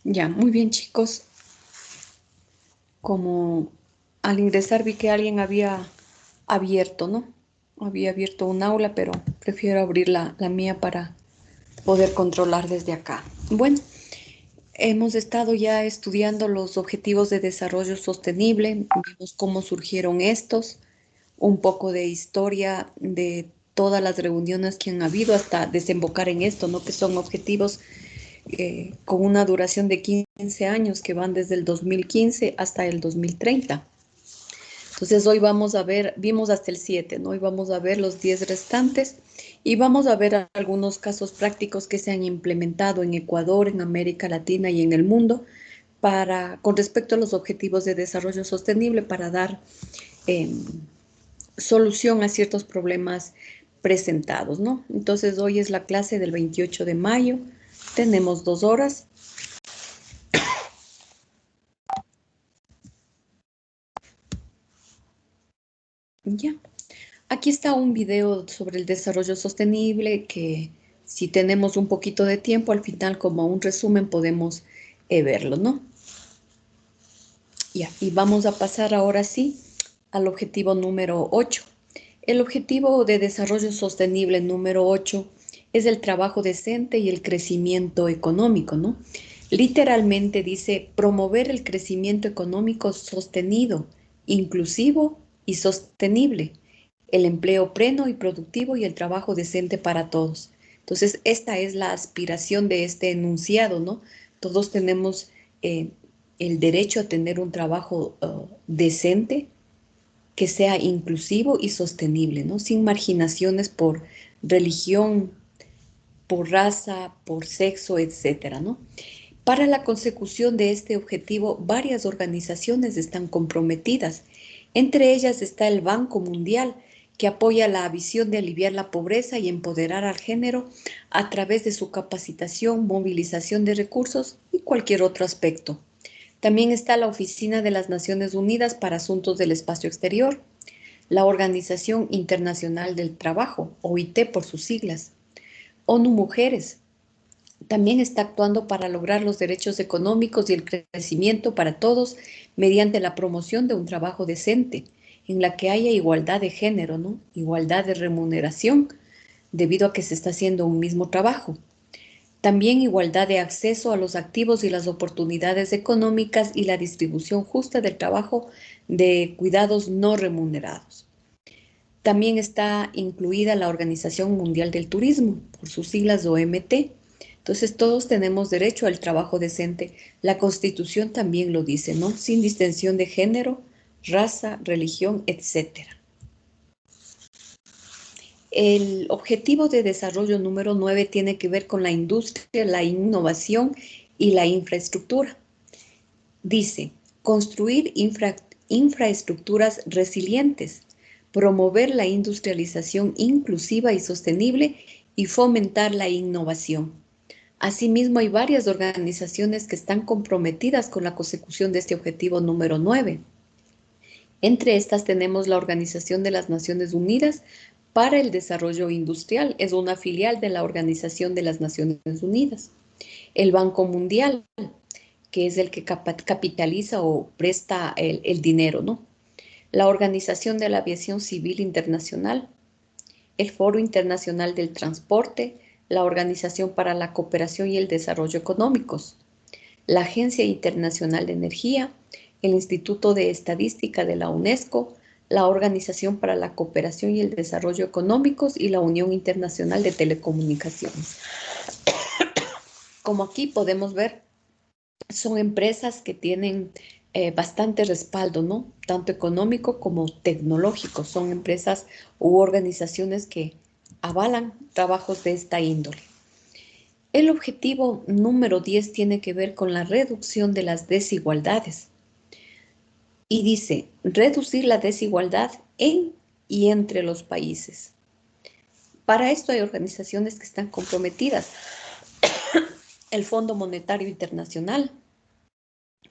Ya, muy bien, chicos. Como al ingresar vi que alguien había abierto, ¿no? Había abierto un aula, pero prefiero abrir la mía para poder controlar desde acá. Bueno, hemos estado ya estudiando los objetivos de desarrollo sostenible, vimos cómo surgieron estos, un poco de historia de todas las reuniones que han habido hasta desembocar en esto, ¿no? Que son objetivos con una duración de 15 años que van desde el 2015 hasta el 2030. Entonces hoy vamos a ver, vimos hasta el 7, ¿no? Hoy vamos a ver los 10 restantes y vamos a ver algunos casos prácticos que se han implementado en Ecuador, en América Latina y en el mundo con respecto a los objetivos de desarrollo sostenible para dar eh, solución a ciertos problemas presentados, ¿no? Entonces hoy es la clase del 28 de mayo, tenemos 2 horas. Ya. Aquí está un video sobre el desarrollo sostenible que si tenemos un poquito de tiempo, al final como un resumen podemos verlo, ¿no? Ya, y vamos a pasar ahora sí al objetivo número 8. El objetivo de desarrollo sostenible número 8 es el trabajo decente y el crecimiento económico, ¿no? Literalmente dice promover el crecimiento económico sostenido, inclusivo y sostenible, el empleo pleno y productivo y el trabajo decente para todos. Entonces, esta es la aspiración de este enunciado, ¿no? Todos tenemos el derecho a tener un trabajo decente, que sea inclusivo y sostenible, ¿no? Sin marginaciones por religión, por raza, por sexo, etcétera, ¿no? Para la consecución de este objetivo, varias organizaciones están comprometidas. Entre ellas está el Banco Mundial, que apoya la visión de aliviar la pobreza y empoderar al género a través de su capacitación, movilización de recursos y cualquier otro aspecto. También está la Oficina de las Naciones Unidas para Asuntos del Espacio Exterior, la Organización Internacional del Trabajo, OIT por sus siglas, ONU Mujeres. También está actuando para lograr los derechos económicos y el crecimiento para todos mediante la promoción de un trabajo decente, en la que haya igualdad de género, ¿no? Igualdad de remuneración, debido a que se está haciendo un mismo trabajo. También igualdad de acceso a los activos y las oportunidades económicas y la distribución justa del trabajo de cuidados no remunerados. También está incluida la Organización Mundial del Turismo, por sus siglas OMT. Entonces, todos tenemos derecho al trabajo decente. La Constitución también lo dice, ¿no? Sin distinción de género, raza, religión, etcétera. El objetivo de desarrollo número 9 tiene que ver con la industria, la innovación y la infraestructura. Dice, construir infraestructuras resilientes, promover la industrialización inclusiva y sostenible y fomentar la innovación. Asimismo, hay varias organizaciones que están comprometidas con la consecución de este objetivo número 9. Entre estas tenemos la Organización de las Naciones Unidas para el Desarrollo Industrial, es una filial de la Organización de las Naciones Unidas. El Banco Mundial, que es el que capitaliza o presta el dinero, ¿no? La Organización de la Aviación Civil Internacional, el Foro Internacional del Transporte, la Organización para la Cooperación y el Desarrollo Económicos, la Agencia Internacional de Energía, el Instituto de Estadística de la UNESCO, la Organización para la Cooperación y el Desarrollo Económicos y la Unión Internacional de Telecomunicaciones. como aquí podemos ver, son empresas que tienen bastante respaldo, ¿no? Tanto económico como tecnológico. Son empresas u organizaciones que avalan trabajos de esta índole. El objetivo número 10 tiene que ver con la reducción de las desigualdades. Y dice, reducir la desigualdad en y entre los países. Para esto hay organizaciones que están comprometidas. El Fondo Monetario Internacional,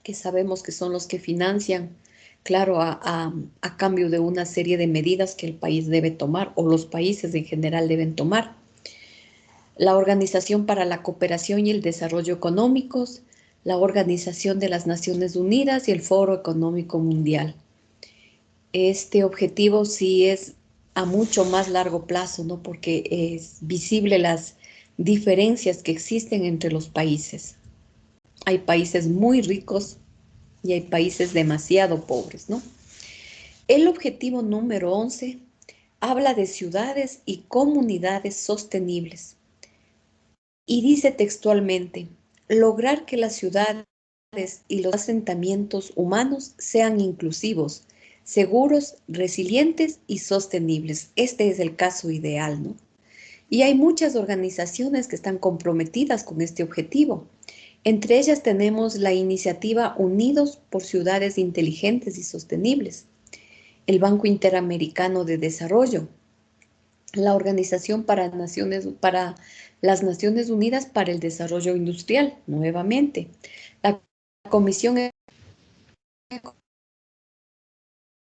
que sabemos que son los que financian, claro, a cambio de una serie de medidas que el país debe tomar o los países en general deben tomar. La Organización para la Cooperación y el Desarrollo Económicos, la Organización de las Naciones Unidas y el Foro Económico Mundial. Este objetivo sí es a mucho más largo plazo, ¿no? Porque es visible las diferencias que existen entre los países. Hay países muy ricos y hay países demasiado pobres, ¿no? El objetivo número 11 habla de ciudades y comunidades sostenibles. Y dice textualmente, lograr que las ciudades y los asentamientos humanos sean inclusivos, seguros, resilientes y sostenibles. Este es el caso ideal, ¿no? Y hay muchas organizaciones que están comprometidas con este objetivo. Entre ellas tenemos la iniciativa Unidos por Ciudades Inteligentes y Sostenibles, el Banco Interamericano de Desarrollo, la Organización para las Naciones Unidas para el Desarrollo Industrial, nuevamente, la Comisión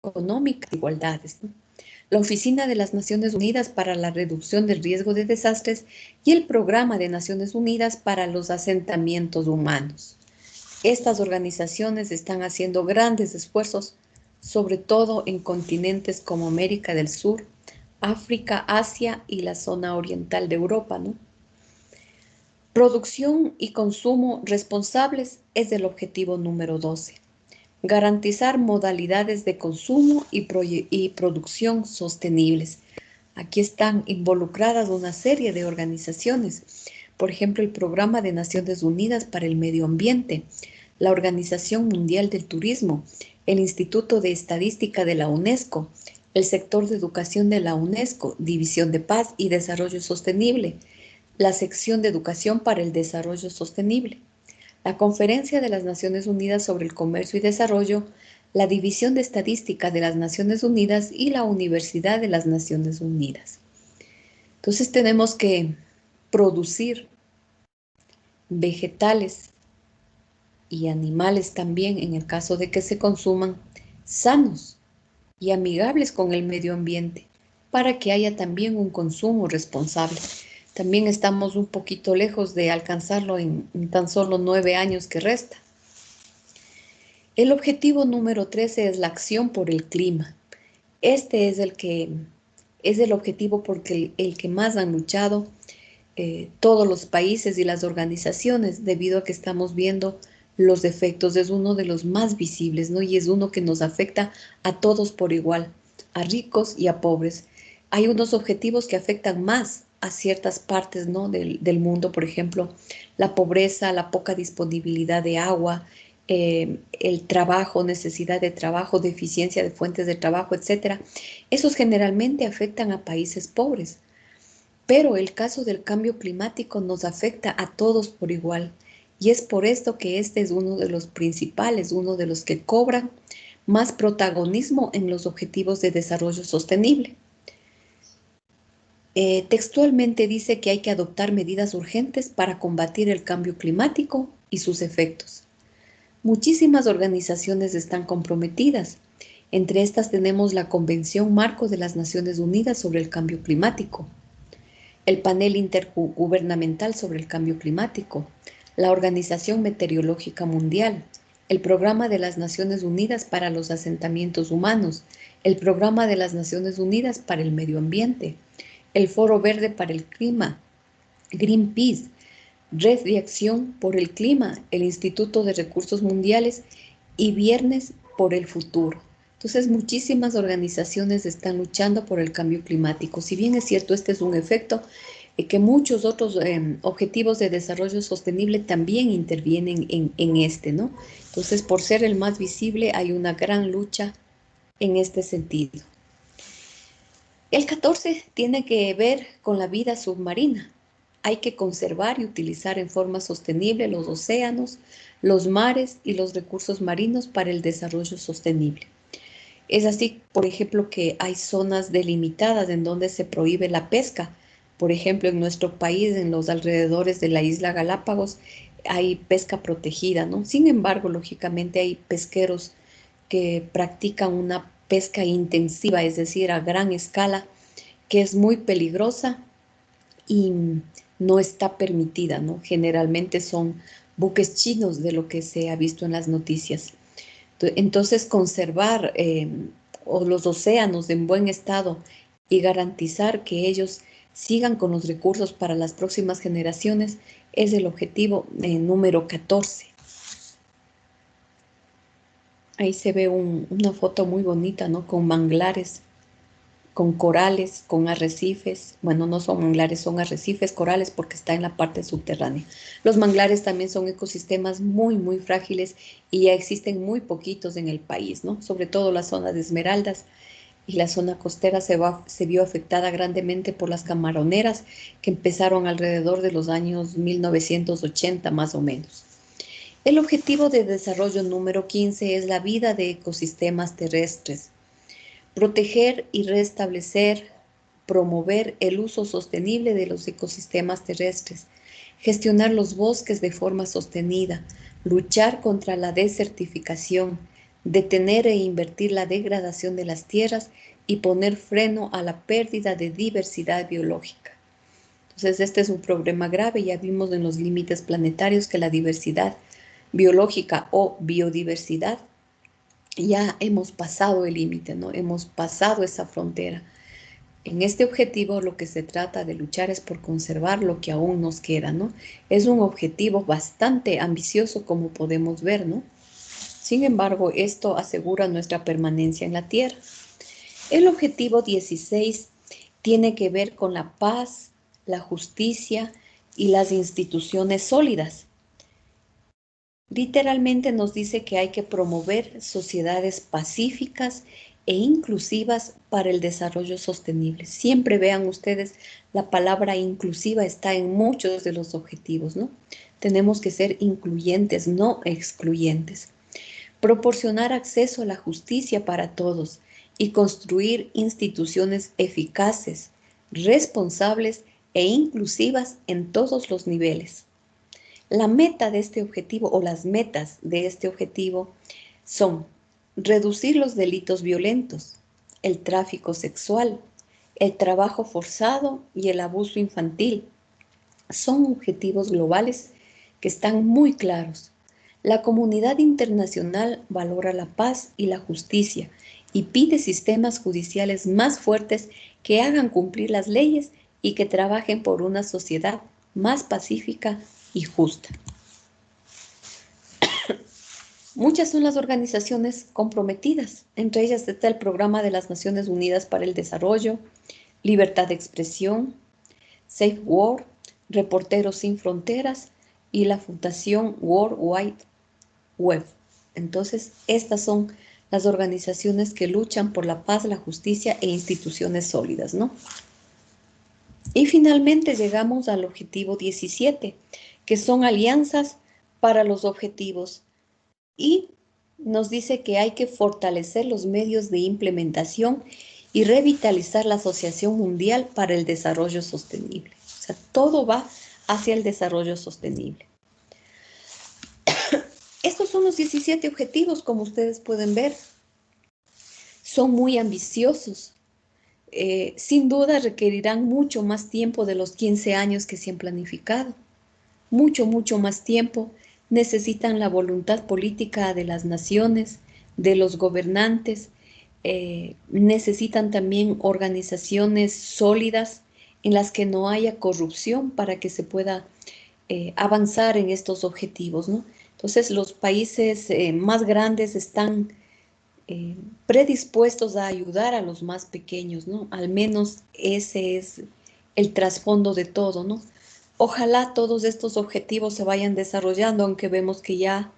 Económica de Igualdades, ¿no? La Oficina de las Naciones Unidas para la Reducción del Riesgo de Desastres y el Programa de Naciones Unidas para los Asentamientos Humanos. Estas organizaciones están haciendo grandes esfuerzos, sobre todo en continentes como América del Sur, África, Asia y la zona oriental de Europa, ¿no? Producción y consumo responsables es el objetivo número 12. Garantizar modalidades de consumo y producción sostenibles. Aquí están involucradas una serie de organizaciones, por ejemplo, el Programa de Naciones Unidas para el Medio Ambiente, la Organización Mundial del Turismo, el Instituto de Estadística de la UNESCO, el sector de educación de la UNESCO, División de Paz y Desarrollo Sostenible, la sección de Educación para el Desarrollo Sostenible, la Conferencia de las Naciones Unidas sobre el Comercio y Desarrollo, la División de Estadística de las Naciones Unidas y la Universidad de las Naciones Unidas. Entonces tenemos que producir vegetales y animales también, en el caso de que se consuman, sanos y amigables con el medio ambiente, para que haya también un consumo responsable. También estamos un poquito lejos de alcanzarlo en tan solo 9 años que resta. El objetivo número 13 es la acción por el clima. Este es el objetivo porque el que más han luchado todos los países y las organizaciones, debido a que estamos viendo los efectos. Es uno de los más visibles, ¿no? Y es uno que nos afecta a todos por igual, a ricos y a pobres. Hay unos objetivos que afectan más a ciertas partes, ¿no? del mundo, por ejemplo, la pobreza, la poca disponibilidad de agua, el trabajo, necesidad de trabajo, deficiencia de fuentes de trabajo, etcétera. Esos generalmente afectan a países pobres. Pero el caso del cambio climático nos afecta a todos por igual. Y es por esto que este es uno de los principales, uno de los que cobran más protagonismo en los objetivos de desarrollo sostenible. Textualmente dice que hay que adoptar medidas urgentes para combatir el cambio climático y sus efectos. Muchísimas organizaciones están comprometidas. Entre estas tenemos la Convención Marco de las Naciones Unidas sobre el Cambio Climático, el Panel Intergubernamental sobre el Cambio Climático, la Organización Meteorológica Mundial, el Programa de las Naciones Unidas para los Asentamientos Humanos, el Programa de las Naciones Unidas para el Medio Ambiente, el Foro Verde para el Clima, Greenpeace, Red de Acción por el Clima, el Instituto de Recursos Mundiales y Viernes por el Futuro. Entonces, muchísimas organizaciones están luchando por el cambio climático. Si bien es cierto, este es un efecto que muchos otros objetivos de desarrollo sostenible también intervienen en este, ¿no? Entonces, por ser el más visible, hay una gran lucha en este sentido. El 14 tiene que ver con la vida submarina. Hay que conservar y utilizar en forma sostenible los océanos, los mares y los recursos marinos para el desarrollo sostenible. Es así, por ejemplo, que hay zonas delimitadas en donde se prohíbe la pesca. Por ejemplo, en nuestro país, en los alrededores de la isla Galápagos, hay pesca protegida, ¿no? Sin embargo, lógicamente hay pesqueros que practican una pesca intensiva, es decir, a gran escala, que es muy peligrosa y no está permitida, ¿no? Generalmente son buques chinos de lo que se ha visto en las noticias. Entonces, conservar o los océanos en buen estado y garantizar que ellos sigan con los recursos para las próximas generaciones es el objetivo número 14. Ahí se ve una foto muy bonita, ¿no? Con manglares, con corales, con arrecifes. Bueno, no son manglares, son arrecifes, corales, porque está en la parte subterránea. Los manglares también son ecosistemas muy, muy frágiles y ya existen muy poquitos en el país, ¿no? Sobre todo la zona de Esmeraldas y la zona costera se vio afectada grandemente por las camaroneras que empezaron alrededor de los años 1980 más o menos. El objetivo de desarrollo número 15 es la vida de ecosistemas terrestres. Proteger y restablecer, promover el uso sostenible de los ecosistemas terrestres, gestionar los bosques de forma sostenida, luchar contra la desertificación, detener e invertir la degradación de las tierras y poner freno a la pérdida de diversidad biológica. Entonces, este es un problema grave. Ya vimos en los límites planetarios que la diversidad biológica o biodiversidad ya hemos pasado el límite, ¿no? Hemos pasado esa frontera. En este objetivo lo que se trata de luchar es por conservar lo que aún nos queda, ¿no? Es un objetivo bastante ambicioso, como podemos ver, ¿no? Sin embargo, esto asegura nuestra permanencia en la Tierra. El objetivo 16 tiene que ver con la paz, la justicia y las instituciones sólidas. Literalmente nos dice que hay que promover sociedades pacíficas e inclusivas para el desarrollo sostenible. Siempre vean ustedes, la palabra inclusiva está en muchos de los objetivos, ¿no? Tenemos que ser incluyentes, no excluyentes. Proporcionar acceso a la justicia para todos y construir instituciones eficaces, responsables e inclusivas en todos los niveles. La meta de este objetivo o las metas de este objetivo son reducir los delitos violentos, el tráfico sexual, el trabajo forzado y el abuso infantil. Son objetivos globales que están muy claros. La comunidad internacional valora la paz y la justicia y pide sistemas judiciales más fuertes que hagan cumplir las leyes y que trabajen por una sociedad más pacífica y justa. Muchas son las organizaciones comprometidas, entre ellas está el Programa de las Naciones Unidas para el Desarrollo, Libertad de Expresión, Safe World, Reporteros Sin Fronteras y la Fundación World Wide Web. Entonces, estas son las organizaciones que luchan por la paz, la justicia e instituciones sólidas, ¿no? Y finalmente llegamos al objetivo 17, que son alianzas para los objetivos. Y nos dice que hay que fortalecer los medios de implementación y revitalizar la Asociación Mundial para el Desarrollo Sostenible. O sea, todo va hacia el desarrollo sostenible. Estos son los 17 objetivos, como ustedes pueden ver. Son muy ambiciosos. Sin duda requerirán mucho más tiempo de los 15 años que se han planificado. Mucho más tiempo. Necesitan la voluntad política de las naciones, de los gobernantes. Necesitan también organizaciones sólidas en las que no haya corrupción para que se pueda avanzar en estos objetivos, ¿no? Entonces, los países más grandes están predispuestos a ayudar a los más pequeños, ¿no? Al menos ese es el trasfondo de todo, ¿no? Ojalá todos estos objetivos se vayan desarrollando, aunque vemos que ya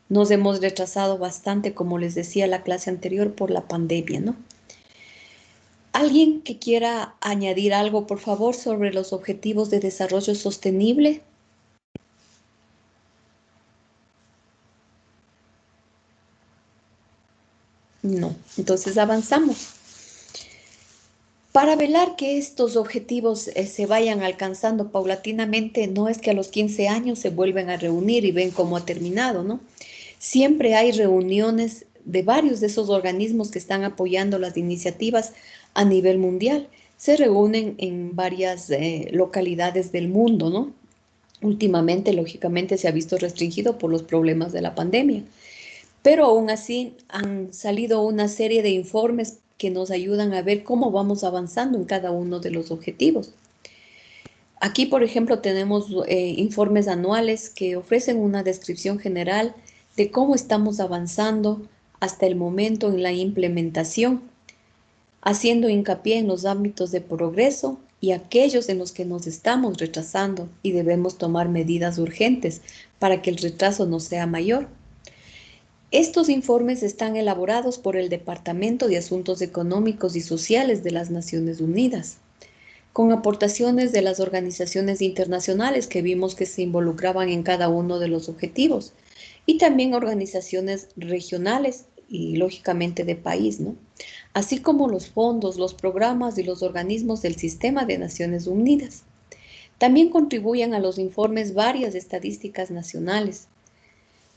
nos hemos retrasado bastante, como les decía en la clase anterior, por la pandemia, ¿no? ¿Alguien que quiera añadir algo, por favor, sobre los objetivos de desarrollo sostenible? No. Entonces avanzamos. Para velar que estos objetivos se vayan alcanzando paulatinamente, no es que a los 15 años se vuelven a reunir y ven cómo ha terminado, ¿no? Siempre hay reuniones de varios de esos organismos que están apoyando las iniciativas a nivel mundial. Se reúnen en varias localidades del mundo, ¿no? Últimamente, lógicamente, se ha visto restringido por los problemas de la pandemia, pero aún así han salido una serie de informes que nos ayudan a ver cómo vamos avanzando en cada uno de los objetivos. Aquí, por ejemplo, tenemos informes anuales que ofrecen una descripción general de cómo estamos avanzando hasta el momento en la implementación, haciendo hincapié en los ámbitos de progreso y aquellos en los que nos estamos retrasando y debemos tomar medidas urgentes para que el retraso no sea mayor. Estos informes están elaborados por el Departamento de Asuntos Económicos y Sociales de las Naciones Unidas, con aportaciones de las organizaciones internacionales que vimos que se involucraban en cada uno de los objetivos, y también organizaciones regionales y lógicamente de país, ¿no? Así como los fondos, los programas y los organismos del Sistema de Naciones Unidas. También contribuyen a los informes varias estadísticas nacionales,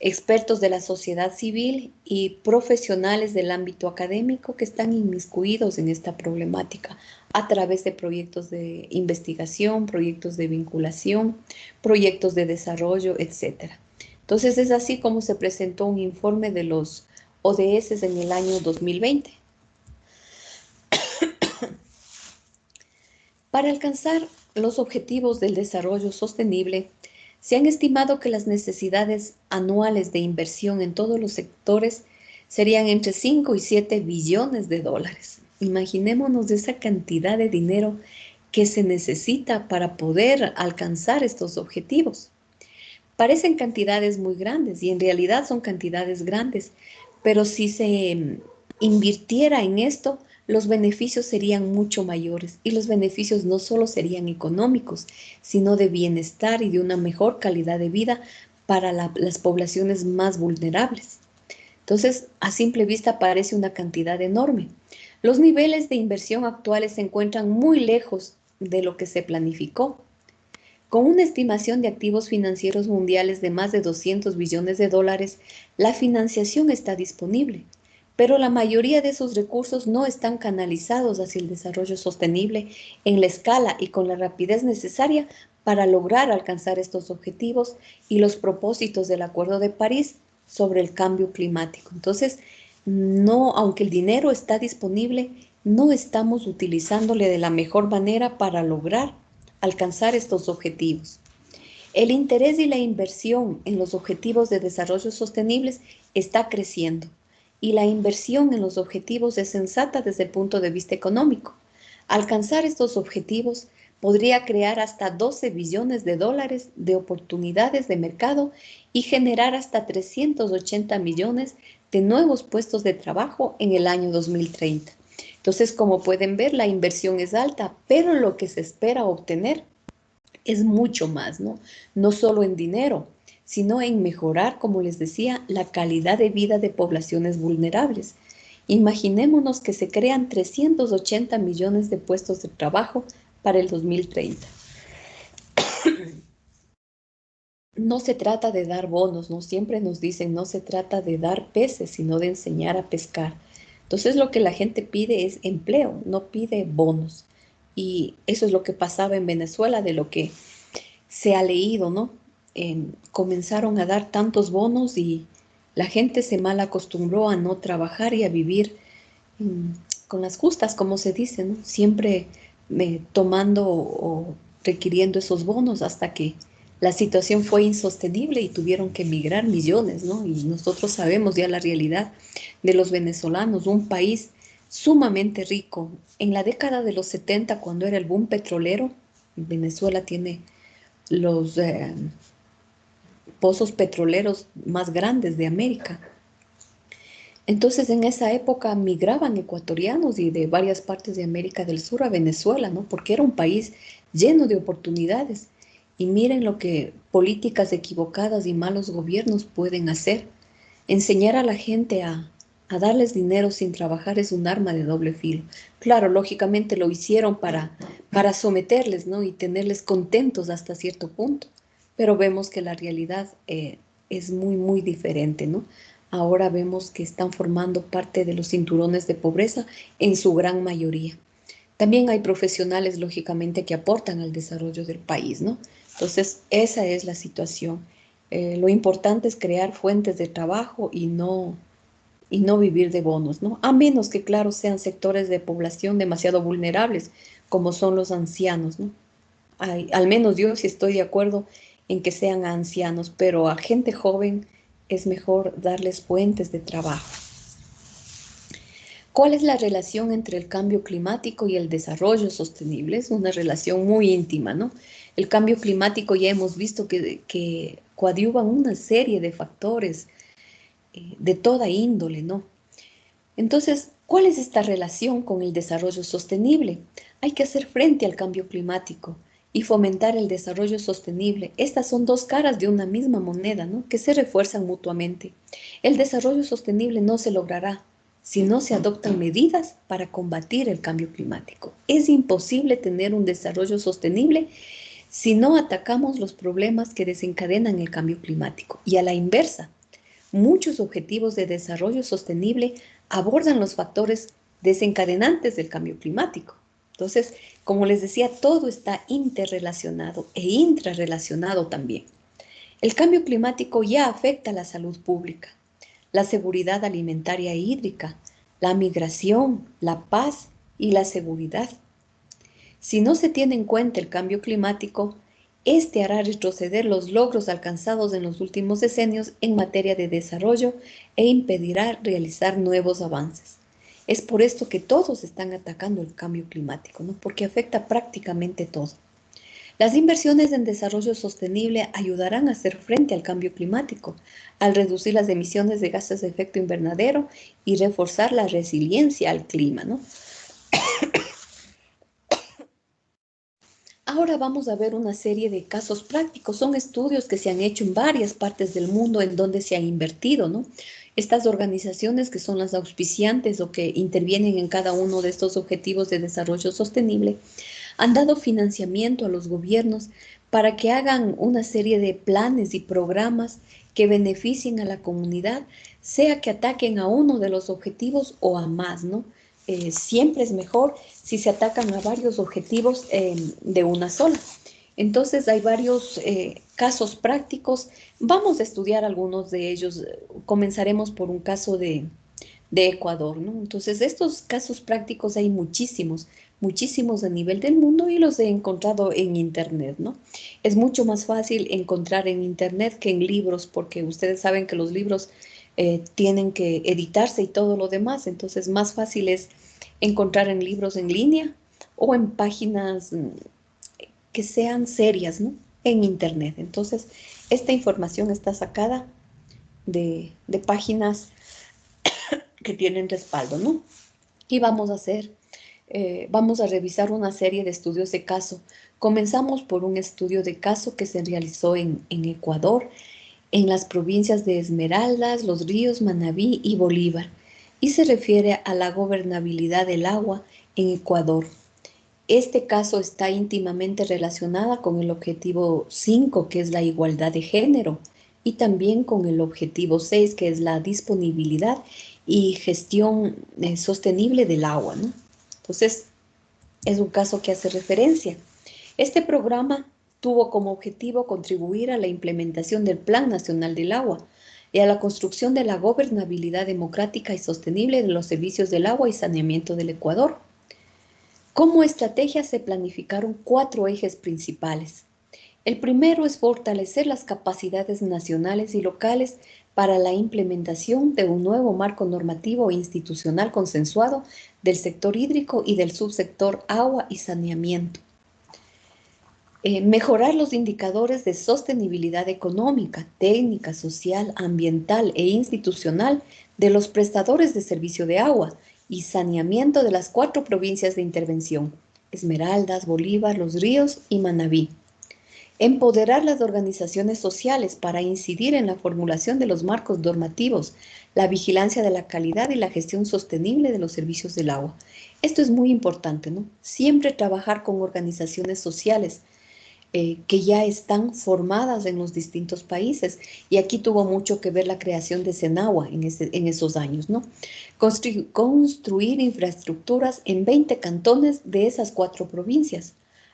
expertos de la sociedad civil y profesionales del ámbito académico que están inmiscuidos en esta problemática a través de proyectos de investigación, proyectos de vinculación, proyectos de desarrollo, etc. Entonces es así como se presentó un informe de los ODS en el año 2020. Para alcanzar los objetivos del desarrollo sostenible, se han estimado que las necesidades anuales de inversión en todos los sectores serían entre 5 y 7 billones de dólares. Imaginémonos esa cantidad de dinero que se necesita para poder alcanzar estos objetivos. Parecen cantidades muy grandes y en realidad son cantidades grandes, pero si se invirtiera en esto, los beneficios serían mucho mayores y los beneficios no solo serían económicos, sino de bienestar y de una mejor calidad de vida para las poblaciones más vulnerables. Entonces, a simple vista parece una cantidad enorme. Los niveles de inversión actuales se encuentran muy lejos de lo que se planificó. Con una estimación de activos financieros mundiales de más de 200 billones de dólares, la financiación está disponible, pero la mayoría de esos recursos no están canalizados hacia el desarrollo sostenible en la escala y con la rapidez necesaria para lograr alcanzar estos objetivos y los propósitos del Acuerdo de París sobre el cambio climático. Entonces, no, aunque el dinero está disponible, no estamos utilizándole de la mejor manera para lograr alcanzar estos objetivos. El interés y la inversión en los objetivos de desarrollo sostenibles está creciendo y la inversión en los objetivos es sensata desde el punto de vista económico. Alcanzar estos objetivos podría crear hasta 12 billones de dólares de oportunidades de mercado y generar hasta 380 millones de nuevos puestos de trabajo en el año 2030. Entonces, como pueden ver, la inversión es alta, pero lo que se espera obtener es mucho más, ¿no? No solo en dinero, sino en mejorar, como les decía, la calidad de vida de poblaciones vulnerables. Imaginémonos que se crean 380 millones de puestos de trabajo para el 2030. No se trata de dar bonos, ¿no? Siempre nos dicen, no se trata de dar peces, sino de enseñar a pescar. Entonces lo que la gente pide es empleo, no pide bonos. Y eso es lo que pasaba en Venezuela, de lo que se ha leído, ¿no? Comenzaron a dar tantos bonos y la gente se mal acostumbró a no trabajar y a vivir mm, con las justas, como se dice, ¿no? Siempre tomando o requiriendo esos bonos hasta que la situación fue insostenible y tuvieron que emigrar millones, ¿no? Y nosotros sabemos ya la realidad de los venezolanos, un país sumamente rico. En la década de los 70, cuando era el boom petrolero, Venezuela tiene los pozos petroleros más grandes de América. Entonces, en esa época migraban ecuatorianos y de varias partes de América del Sur a Venezuela, ¿no? Porque era un país lleno de oportunidades. Y miren lo que políticas equivocadas y malos gobiernos pueden hacer. Enseñar a la gente a darles dinero sin trabajar es un arma de doble filo. Claro, lógicamente lo hicieron para someterles, ¿no? Y tenerles contentos hasta cierto punto. Pero vemos que la realidad es muy, muy diferente, ¿no? Ahora vemos que están formando parte de los cinturones de pobreza en su gran mayoría. También hay profesionales, lógicamente, que aportan al desarrollo del país, ¿no? Entonces, esa es la situación. Lo importante es crear fuentes de trabajo y no vivir de bonos, ¿no? A menos que, claro, sean sectores de población demasiado vulnerables, como son los ancianos, ¿no? Al menos yo sí estoy de acuerdo en que sean ancianos, pero a gente joven es mejor darles fuentes de trabajo. ¿Cuál es la relación entre el cambio climático y el desarrollo sostenible? Es una relación muy íntima, ¿no? El cambio climático ya hemos visto que coadyuvan una serie de factores de toda índole, ¿no? Entonces, ¿cuál es esta relación con el desarrollo sostenible? Hay que hacer frente al cambio climático y fomentar el desarrollo sostenible. Estas son dos caras de una misma moneda, ¿no? Que se refuerzan mutuamente. El desarrollo sostenible no se logrará si no se adoptan medidas para combatir el cambio climático. Es imposible tener un desarrollo sostenible si no atacamos los problemas que desencadenan el cambio climático. Y a la inversa, muchos objetivos de desarrollo sostenible abordan los factores desencadenantes del cambio climático. Entonces, como les decía, todo está interrelacionado e intrarrelacionado también. El cambio climático ya afecta a la salud pública, la seguridad alimentaria e hídrica, la migración, la paz y la seguridad. Si no se tiene en cuenta el cambio climático, este hará retroceder los logros alcanzados en los últimos decenios en materia de desarrollo e impedirá realizar nuevos avances. Es por esto que todos están atacando el cambio climático, ¿no? Porque afecta prácticamente todo. Las inversiones en desarrollo sostenible ayudarán a hacer frente al cambio climático, al reducir las emisiones de gases de efecto invernadero y reforzar la resiliencia al clima, ¿no? Ahora vamos a ver una serie de casos prácticos. Son estudios que se han hecho en varias partes del mundo en donde se ha invertido, ¿no? Estas organizaciones que son las auspiciantes o que intervienen en cada uno de estos objetivos de desarrollo sostenible han dado financiamiento a los gobiernos para que hagan una serie de planes y programas que beneficien a la comunidad, sea que ataquen a uno de los objetivos o a más, ¿no? Siempre es mejor si se atacan a varios objetivos de una sola. Entonces hay varios casos prácticos. Vamos a estudiar algunos de ellos. Comenzaremos por un caso de Ecuador, ¿no? Entonces, estos casos prácticos hay muchísimos, muchísimos a nivel del mundo y los he encontrado en Internet, ¿no? Es mucho más fácil encontrar en Internet que en libros, porque ustedes saben que los libros tienen que editarse y todo lo demás, entonces más fácil es encontrar en libros en línea o en páginas que sean serias, ¿no? En Internet. Entonces, esta información está sacada de páginas que tienen respaldo, ¿no? Y vamos a revisar una serie de estudios de caso. Comenzamos por un estudio de caso que se realizó en Ecuador, en las provincias de Esmeraldas, Los Ríos, Manabí y Bolívar, y se refiere a la gobernabilidad del agua en Ecuador. Este caso está íntimamente relacionada con el objetivo 5, que es la igualdad de género, y también con el objetivo 6, que es la disponibilidad y gestión sostenible del agua, ¿no? Entonces, es un caso que hace referencia. Este programa tuvo como objetivo contribuir a la implementación del Plan Nacional del Agua y a la construcción de la gobernabilidad democrática y sostenible de los servicios del agua y saneamiento del Ecuador. Como estrategia se planificaron 4 ejes principales. El primero es fortalecer las capacidades nacionales y locales para la implementación de un nuevo marco normativo e institucional consensuado del sector hídrico y del subsector agua y saneamiento. Mejorar los indicadores de sostenibilidad económica, técnica, social, ambiental e institucional de los prestadores de servicio de agua y saneamiento de las 4 provincias de intervención: Esmeraldas, Bolívar, Los Ríos y Manabí. Empoderar las organizaciones sociales para incidir en la formulación de los marcos normativos, la vigilancia de la calidad y la gestión sostenible de los servicios del agua. Esto es muy importante, ¿no? Siempre trabajar con organizaciones sociales que ya están formadas en los distintos países. Y aquí tuvo mucho que ver la creación de Senagua en esos años, ¿no? Construir infraestructuras en 20 cantones de esas 4 provincias,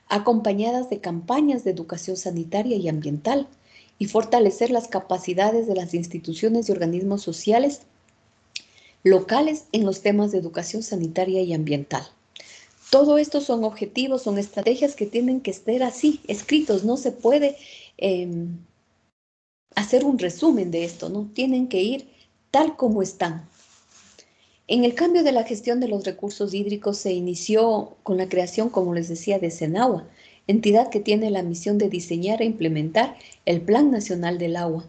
acompañadas de campañas de educación sanitaria y ambiental, y fortalecer las capacidades de las instituciones y organismos sociales locales en los temas de educación sanitaria y ambiental. Todo esto son objetivos, son estrategias que tienen que estar así, escritos. No se puede hacer un resumen de esto, ¿no? Tienen que ir tal como están. En el cambio de la gestión de los recursos hídricos se inició con la creación, como les decía, de Senagua, entidad que tiene la misión de diseñar e implementar el Plan Nacional del Agua.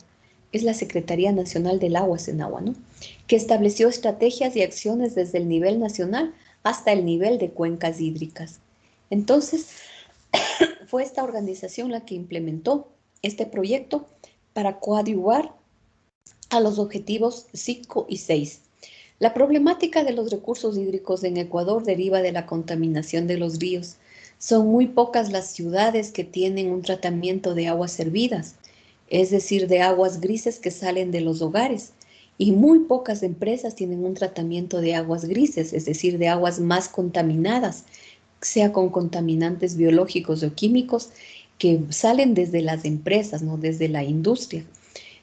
Es la Secretaría Nacional del Agua, Senagua, ¿no? Que estableció estrategias y acciones desde el nivel nacional hasta el nivel de cuencas hídricas. Entonces, fue esta organización la que implementó este proyecto para coadyuvar a los objetivos 5 y 6. La problemática de los recursos hídricos en Ecuador deriva de la contaminación de los ríos. Son muy pocas las ciudades que tienen un tratamiento de aguas servidas, es decir, de aguas grises que salen de los hogares. Y muy pocas empresas tienen un tratamiento de aguas grises, es decir, de aguas más contaminadas, sea con contaminantes biológicos o químicos que salen desde las empresas, no desde la industria.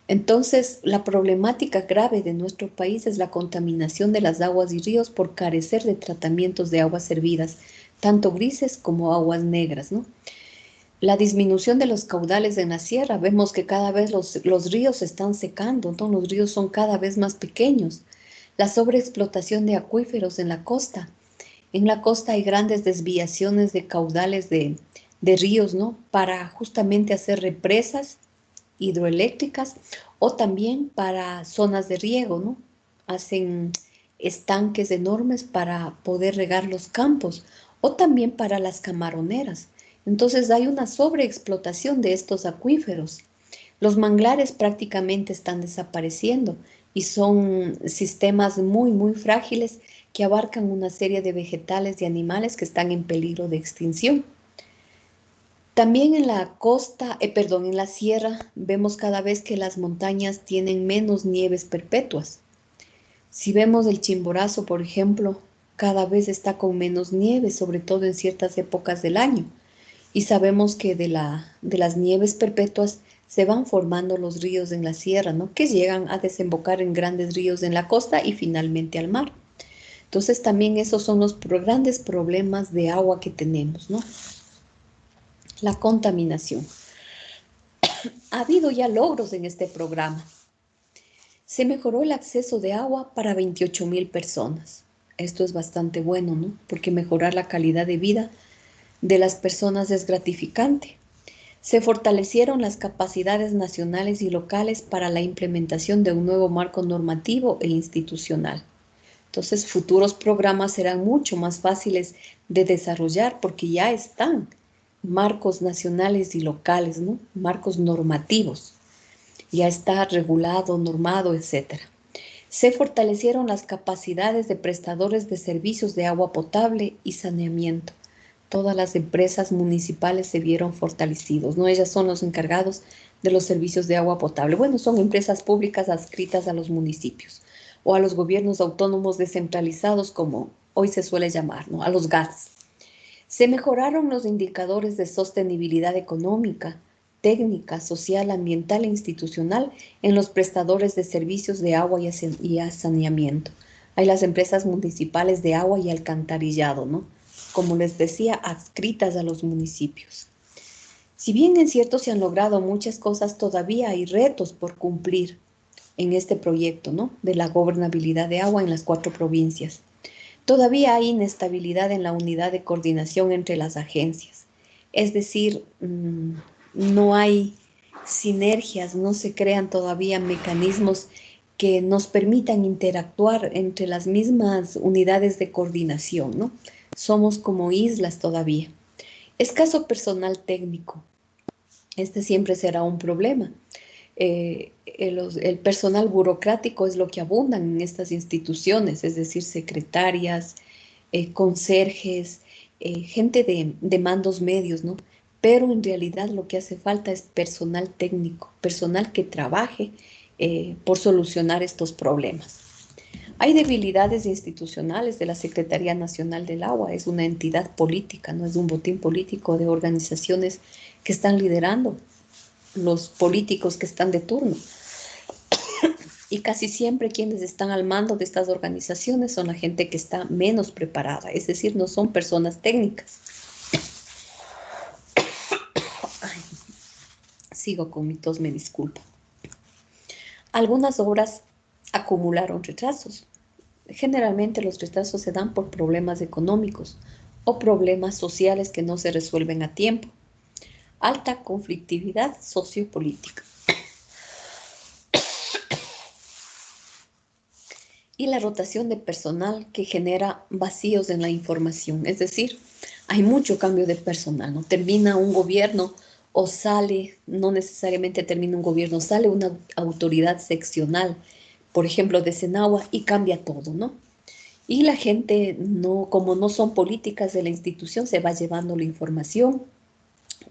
Entonces, la problemática grave de nuestro país es la contaminación de las aguas y ríos por carecer de tratamientos de aguas servidas, tanto grises como aguas negras, ¿no? La disminución de los caudales en la sierra, vemos que cada vez los ríos se están secando, ¿no? Los ríos son cada vez más pequeños. La sobreexplotación de acuíferos en la costa. En la costa hay grandes desviaciones de caudales de ríos, ¿no? Para justamente hacer represas hidroeléctricas o también para zonas de riego, ¿no? Hacen estanques enormes para poder regar los campos o también para las camaroneras. Entonces hay una sobreexplotación de estos acuíferos. Los manglares prácticamente están desapareciendo y son sistemas muy, muy frágiles que abarcan una serie de vegetales y animales que están en peligro de extinción. También en la costa, en la sierra, vemos cada vez que las montañas tienen menos nieves perpetuas. Si vemos el Chimborazo, por ejemplo, cada vez está con menos nieve, sobre todo en ciertas épocas del año. Y sabemos que de las nieves perpetuas se van formando los ríos en la sierra, ¿no? Que llegan a desembocar en grandes ríos en la costa y finalmente al mar. Entonces también esos son los grandes problemas de agua que tenemos, ¿no? La contaminación. Ha habido ya logros en este programa. Se mejoró el acceso de agua para 28,000 personas. Esto es bastante bueno, ¿no? Porque mejorar la calidad de vida de las personas es gratificante. Se fortalecieron las capacidades nacionales y locales para la implementación de un nuevo marco normativo e institucional. Entonces, futuros programas serán mucho más fáciles de desarrollar porque ya están marcos nacionales y locales, ¿no? Marcos normativos. Ya está regulado, normado, etc. Se fortalecieron las capacidades de prestadores de servicios de agua potable y saneamiento. Todas las empresas municipales se vieron fortalecidos, ¿no? Ellas son los encargados de los servicios de agua potable. Bueno, son empresas públicas adscritas a los municipios o a los gobiernos autónomos descentralizados, como hoy se suele llamar, ¿no? A los GATS. Se mejoraron los indicadores de sostenibilidad económica, técnica, social, ambiental e institucional en los prestadores de servicios de agua y saneamiento. Hay las empresas municipales de agua y alcantarillado, ¿no? Como les decía, adscritas a los municipios. Si bien es cierto se han logrado muchas cosas, todavía hay retos por cumplir en este proyecto, ¿no? De la gobernabilidad de agua en las 4 provincias. Todavía hay inestabilidad en la unidad de coordinación entre las agencias. Es decir, no hay sinergias, no se crean todavía mecanismos que nos permitan interactuar entre las mismas unidades de coordinación, ¿no? Somos como islas todavía. Escaso personal técnico. Este siempre será un problema. El personal burocrático es lo que abundan en estas instituciones, es decir, secretarias, conserjes, gente de mandos medios, ¿no? Pero en realidad lo que hace falta es personal técnico, personal que trabaje por solucionar estos problemas. Hay debilidades institucionales de la Secretaría Nacional del Agua, es una entidad política, no es un botín político de organizaciones que están liderando los políticos que están de turno. Y casi siempre quienes están al mando de estas organizaciones son la gente que está menos preparada, es decir, no son personas técnicas. Ay, sigo con mi tos, me disculpo. Algunas obras acumularon retrasos. Generalmente los retrasos se dan por problemas económicos o problemas sociales que no se resuelven a tiempo. Alta conflictividad sociopolítica. Y la rotación de personal que genera vacíos en la información. Es decir, hay mucho cambio de personal, ¿no? Termina un gobierno o sale, no necesariamente termina un gobierno, sale una autoridad seccional, por ejemplo, de Senagua, y cambia todo, ¿no? Y la gente, no, como no son políticas de la institución, se va llevando la información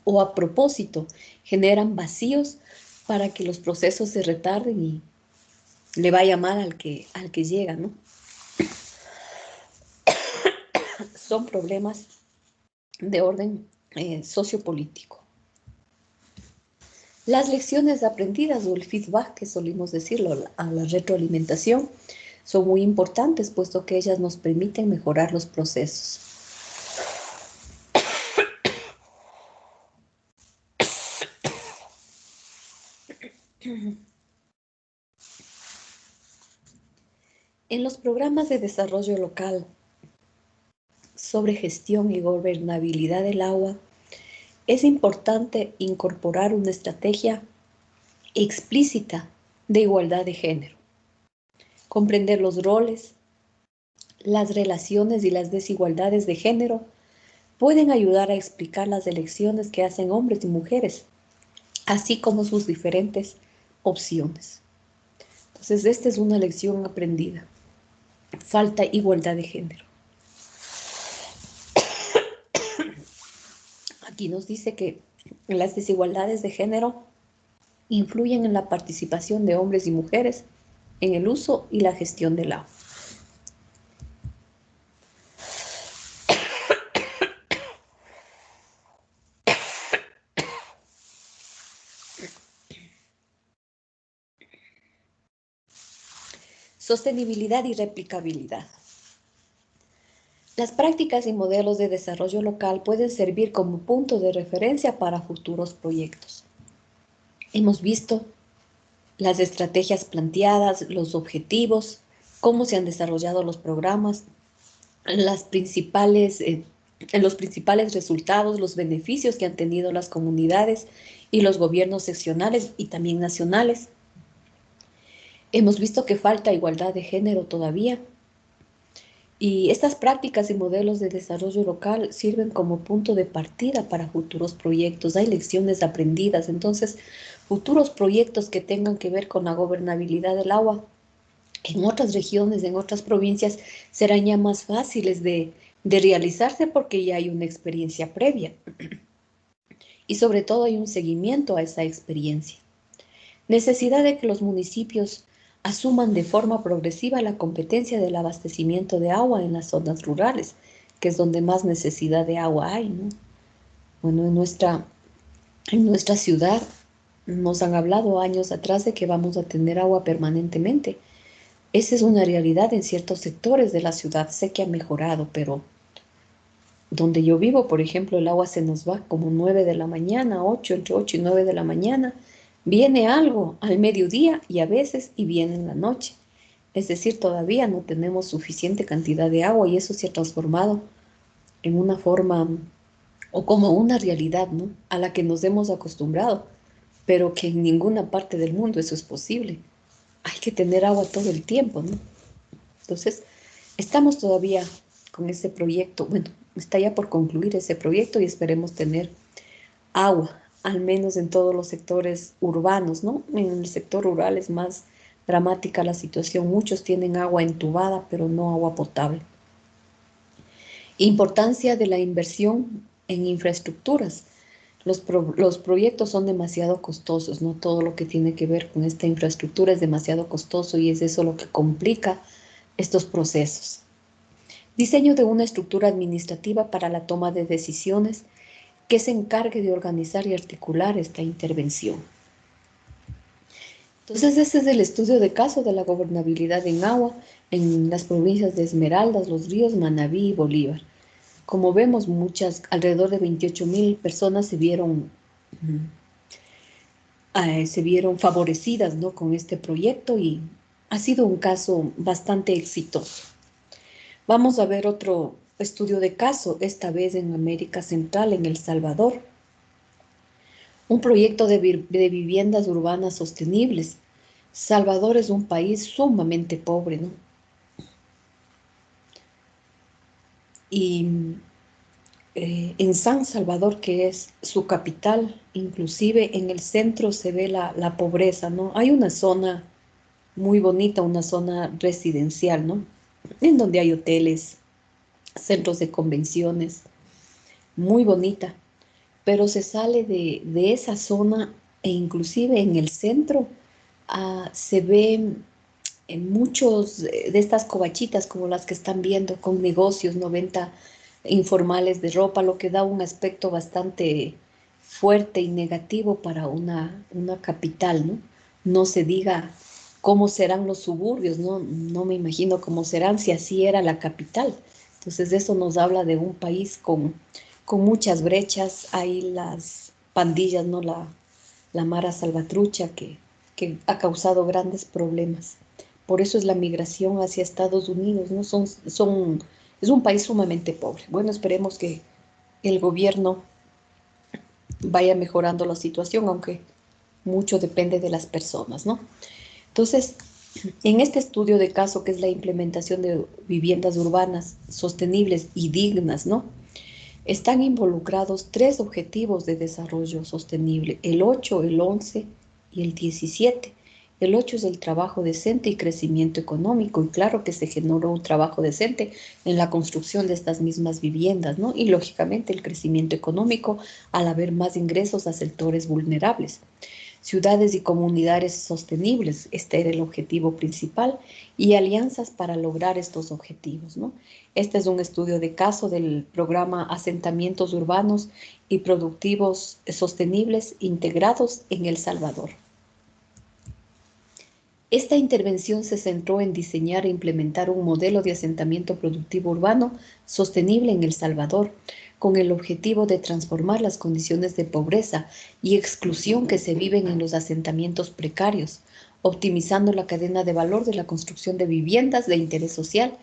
o a propósito generan vacíos para que los procesos se retarden y le vaya mal al que llega, ¿no? Son problemas de orden sociopolítico. Las lecciones aprendidas o el feedback, que solimos decirlo, a la retroalimentación, son muy importantes, puesto que ellas nos permiten mejorar los procesos. En los programas de desarrollo local sobre gestión y gobernabilidad del agua, es importante incorporar una estrategia explícita de igualdad de género, comprender los roles, las relaciones y las desigualdades de género pueden ayudar a explicar las elecciones que hacen hombres y mujeres, así como sus diferentes opciones. Entonces, esta es una lección aprendida. Falta igualdad de género. Aquí nos dice que las desigualdades de género influyen en la participación de hombres y mujeres en el uso y la gestión del agua. Sostenibilidad y replicabilidad. Las prácticas y modelos de desarrollo local pueden servir como punto de referencia para futuros proyectos. Hemos visto las estrategias planteadas, los objetivos, cómo se han desarrollado los programas, los principales resultados, los beneficios que han tenido las comunidades y los gobiernos seccionales y también nacionales. Hemos visto que falta igualdad de género todavía. Y estas prácticas y modelos de desarrollo local sirven como punto de partida para futuros proyectos. Hay lecciones aprendidas. Entonces, futuros proyectos que tengan que ver con la gobernabilidad del agua en otras regiones, en otras provincias, serán ya más fáciles de realizarse porque ya hay una experiencia previa. Y sobre todo hay un seguimiento a esa experiencia. Necesidad de que los municipios asuman de forma progresiva la competencia del abastecimiento de agua en las zonas rurales, que es donde más necesidad de agua hay, ¿no? Bueno, en nuestra ciudad nos han hablado años atrás de que vamos a tener agua permanentemente. Esa es una realidad en ciertos sectores de la ciudad. Sé que ha mejorado, pero donde yo vivo, por ejemplo, el agua se nos va como 9 de la mañana, 8, entre 8 y 9 de la mañana. Viene algo al mediodía y a veces y viene en la noche. Es decir, todavía no tenemos suficiente cantidad de agua y eso se ha transformado en una forma o como una realidad, ¿no? A la que nos hemos acostumbrado, pero que en ninguna parte del mundo eso es posible. Hay que tener agua todo el tiempo, ¿no? Entonces, estamos todavía con ese proyecto, bueno, está ya por concluir ese proyecto y esperemos tener agua, al menos en todos los sectores urbanos, ¿no? En el sector rural es más dramática la situación. Muchos tienen agua entubada, pero no agua potable. Importancia de la inversión en infraestructuras. Los proyectos son demasiado costosos, ¿no? Todo lo que tiene que ver con esta infraestructura es demasiado costoso y es eso lo que complica estos procesos. Diseño de una estructura administrativa para la toma de decisiones que se encargue de organizar y articular esta intervención. Entonces, este es el estudio de caso de la gobernabilidad en agua en las provincias de Esmeraldas, Los Ríos, Manabí y Bolívar. Como vemos, alrededor de 28.000 personas se vieron favorecidas, ¿no? Con este proyecto y ha sido un caso bastante exitoso. Vamos a ver otro estudio de caso, esta vez en América Central, en El Salvador. Un proyecto de viviendas urbanas sostenibles. Salvador es un país sumamente pobre, ¿no? Y en San Salvador, que es su capital, inclusive en el centro se ve la pobreza, ¿no? Hay una zona muy bonita, una zona residencial, ¿no? En donde hay hoteles, centros de convenciones, muy bonita, pero se sale de esa zona e inclusive en el centro se ven en muchos de estas covachitas como las que están viendo con negocios, 90 informales de ropa, lo que da un aspecto bastante fuerte y negativo para una capital, ¿no? No se diga cómo serán los suburbios, ¿no? No me imagino cómo serán si así era la capital. Entonces eso nos habla de un país con muchas brechas. Hay las pandillas, ¿no? La Mara Salvatrucha que ha causado grandes problemas. Por eso es la migración hacia Estados Unidos, ¿no? Es un país sumamente pobre. Bueno, esperemos que el gobierno vaya mejorando la situación, aunque mucho depende de las personas, ¿no? Entonces, en este estudio de caso, que es la implementación de viviendas urbanas sostenibles y dignas, ¿no? Están involucrados 3 objetivos de desarrollo sostenible, el 8, el 11 y el 17. El 8 es el trabajo decente y crecimiento económico, y claro que se generó un trabajo decente en la construcción de estas mismas viviendas, ¿no? Y lógicamente el crecimiento económico al haber más ingresos a sectores vulnerables. Ciudades y comunidades sostenibles, este era el objetivo principal, y alianzas para lograr estos objetivos, ¿no? Este es un estudio de caso del programa Asentamientos Urbanos y Productivos Sostenibles Integrados en El Salvador. Esta intervención se centró en diseñar e implementar un modelo de asentamiento productivo urbano sostenible en El Salvador, con el objetivo de transformar las condiciones de pobreza y exclusión que se viven en los asentamientos precarios, optimizando la cadena de valor de la construcción de viviendas de interés social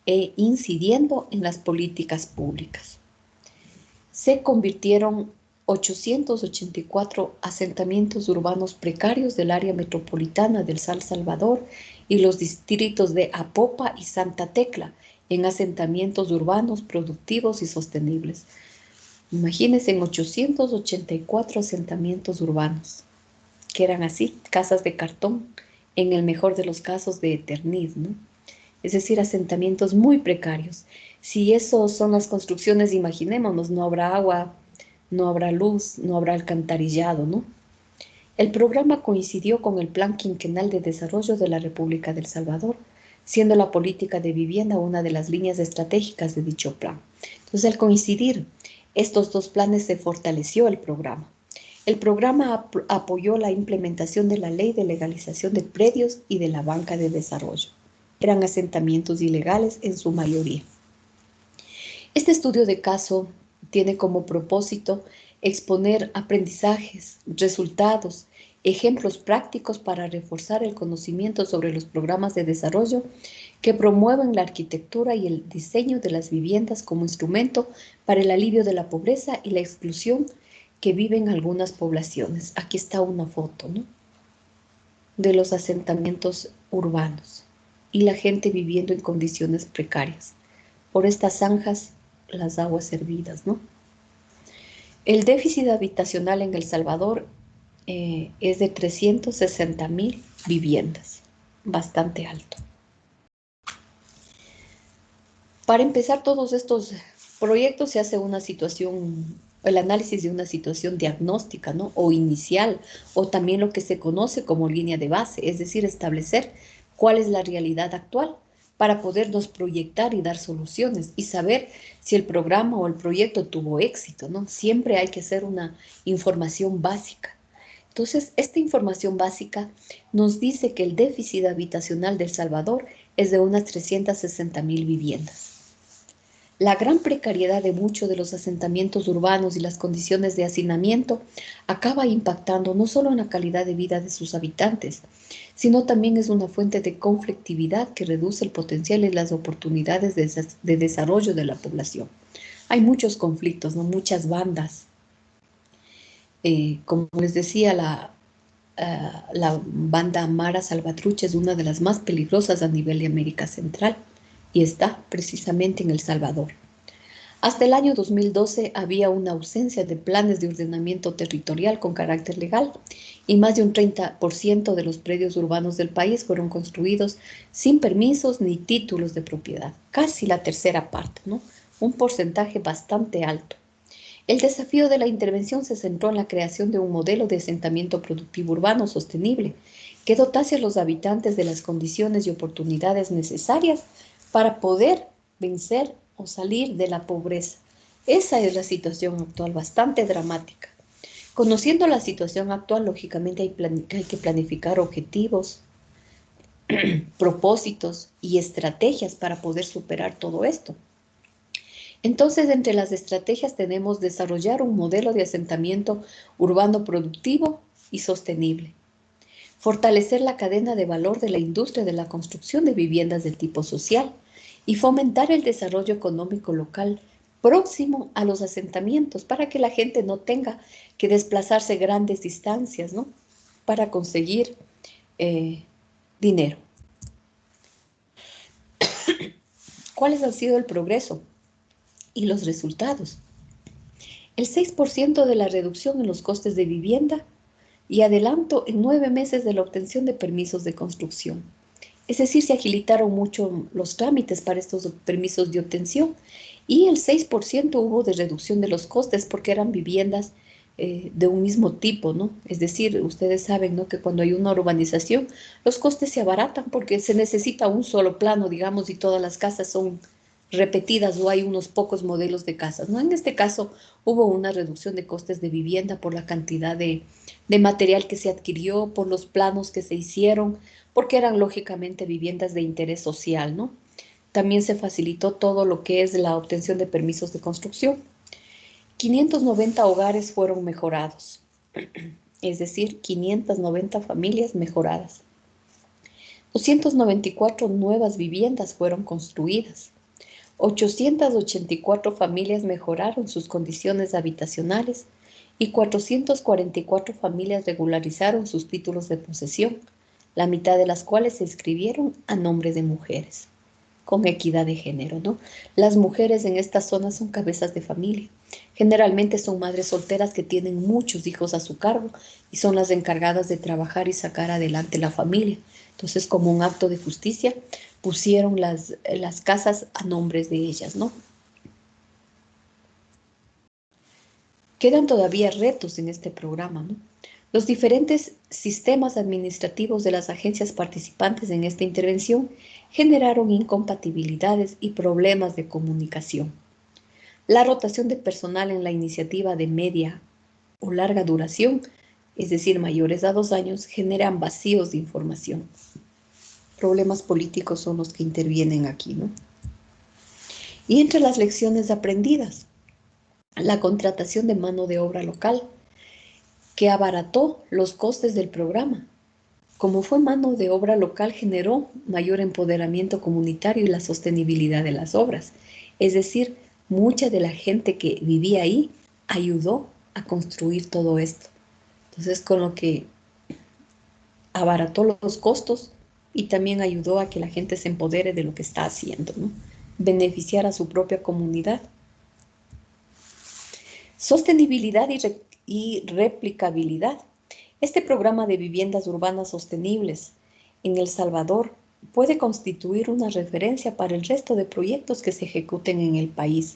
e incidiendo en las políticas públicas. Se convirtieron 884 asentamientos urbanos precarios del área metropolitana del San Salvador y los distritos de Apopa y Santa Tecla en asentamientos urbanos productivos y sostenibles. Imagínense en 884 asentamientos urbanos, que eran así, casas de cartón, en el mejor de los casos de Eterniz, ¿no? Es decir, asentamientos muy precarios. Si eso son las construcciones, imaginémonos, no habrá agua, no habrá luz, no habrá alcantarillado, ¿no? El programa coincidió con el Plan Quinquenal de Desarrollo de la República del Salvador, siendo la política de vivienda una de las líneas estratégicas de dicho plan. Entonces, al coincidir estos dos planes, se fortaleció el programa. El programa apoyó la implementación de la Ley de Legalización de Predios y de la Banca de Desarrollo. Eran asentamientos ilegales en su mayoría. Este estudio de caso tiene como propósito exponer aprendizajes, resultados, ejemplos prácticos para reforzar el conocimiento sobre los programas de desarrollo que promueven la arquitectura y el diseño de las viviendas como instrumento para el alivio de la pobreza y la exclusión que viven algunas poblaciones. Aquí está una foto, ¿no?, de los asentamientos urbanos y la gente viviendo en condiciones precarias. Por estas zanjas, las aguas hervidas, ¿no? El déficit habitacional en El Salvador es de 360.000 viviendas, bastante alto. Para empezar todos estos proyectos se hace el análisis de una situación diagnóstica, ¿no?, o inicial, o también lo que se conoce como línea de base, es decir, establecer cuál es la realidad actual para podernos proyectar y dar soluciones y saber si el programa o el proyecto tuvo éxito, ¿no? Siempre hay que hacer una información básica. Entonces, esta información básica nos dice que el déficit habitacional de El Salvador es de unas 360.000 viviendas. La gran precariedad de muchos de los asentamientos urbanos y las condiciones de hacinamiento acaba impactando no solo en la calidad de vida de sus habitantes, sino también es una fuente de conflictividad que reduce el potencial y las oportunidades de desarrollo de la población. Hay muchos conflictos, ¿no?, muchas bandas. Como les decía, la banda Mara Salvatrucha es una de las más peligrosas a nivel de América Central y está precisamente en El Salvador. Hasta el año 2012 había una ausencia de planes de ordenamiento territorial con carácter legal y más de un 30% de los predios urbanos del país fueron construidos sin permisos ni títulos de propiedad. Casi la tercera parte, ¿no? Un porcentaje bastante alto. El desafío de la intervención se centró en la creación de un modelo de asentamiento productivo urbano sostenible que dotase a los habitantes de las condiciones y oportunidades necesarias para poder vencer o salir de la pobreza. Esa es la situación actual, bastante dramática. Conociendo la situación actual, lógicamente hay que planificar objetivos, propósitos y estrategias para poder superar todo esto. Entonces, entre las estrategias tenemos desarrollar un modelo de asentamiento urbano productivo y sostenible, fortalecer la cadena de valor de la industria de la construcción de viviendas de tipo social y fomentar el desarrollo económico local próximo a los asentamientos para que la gente no tenga que desplazarse grandes distancias, ¿no?, para conseguir dinero. ¿Cuáles han sido el progreso y los resultados? El 6% de la reducción en los costes de vivienda y adelanto en 9 meses de la obtención de permisos de construcción. Es decir, se agilitaron mucho los trámites para estos permisos de obtención y el 6% hubo de reducción de los costes porque eran viviendas de un mismo tipo, ¿no? Es decir, ustedes saben, ¿no?, que cuando hay una urbanización, los costes se abaratan porque se necesita un solo plano, digamos, y todas las casas son repetidas o hay unos pocos modelos de casas, ¿no? En este caso hubo una reducción de costes de vivienda por la cantidad de material que se adquirió, por los planos que se hicieron, porque eran lógicamente viviendas de interés social, ¿no? También se facilitó todo lo que es la obtención de permisos de construcción. 590 hogares fueron mejorados, es decir, 590 familias mejoradas. 294 nuevas viviendas fueron construidas. 884 familias mejoraron sus condiciones habitacionales y 444 familias regularizaron sus títulos de posesión, la mitad de las cuales se inscribieron a nombre de mujeres, con equidad de género, ¿no? Las mujeres en estas zonas son cabezas de familia. Generalmente son madres solteras que tienen muchos hijos a su cargo y son las encargadas de trabajar y sacar adelante la familia. Entonces, como un acto de justicia, pusieron las casas a nombres de ellas, ¿no? Quedan todavía retos en este programa, ¿no? Los diferentes sistemas administrativos de las agencias participantes en esta intervención generaron incompatibilidades y problemas de comunicación. La rotación de personal en la iniciativa de media o larga duración, es decir, mayores a 2 años, generan vacíos de información. Problemas políticos son los que intervienen aquí, ¿no? Y entre las lecciones aprendidas, la contratación de mano de obra local, que abarató los costes del programa, Como fue mano de obra local, generó mayor empoderamiento comunitario y la sostenibilidad de las obras. Es decir, mucha de la gente que vivía ahí ayudó a construir todo esto. Entonces, con lo que abarató los costos y también ayudó a que la gente se empodere de lo que está haciendo, ¿no? Beneficiar a su propia comunidad. Sostenibilidad y replicabilidad. Este programa de viviendas urbanas sostenibles en El Salvador puede constituir una referencia para el resto de proyectos que se ejecuten en el país.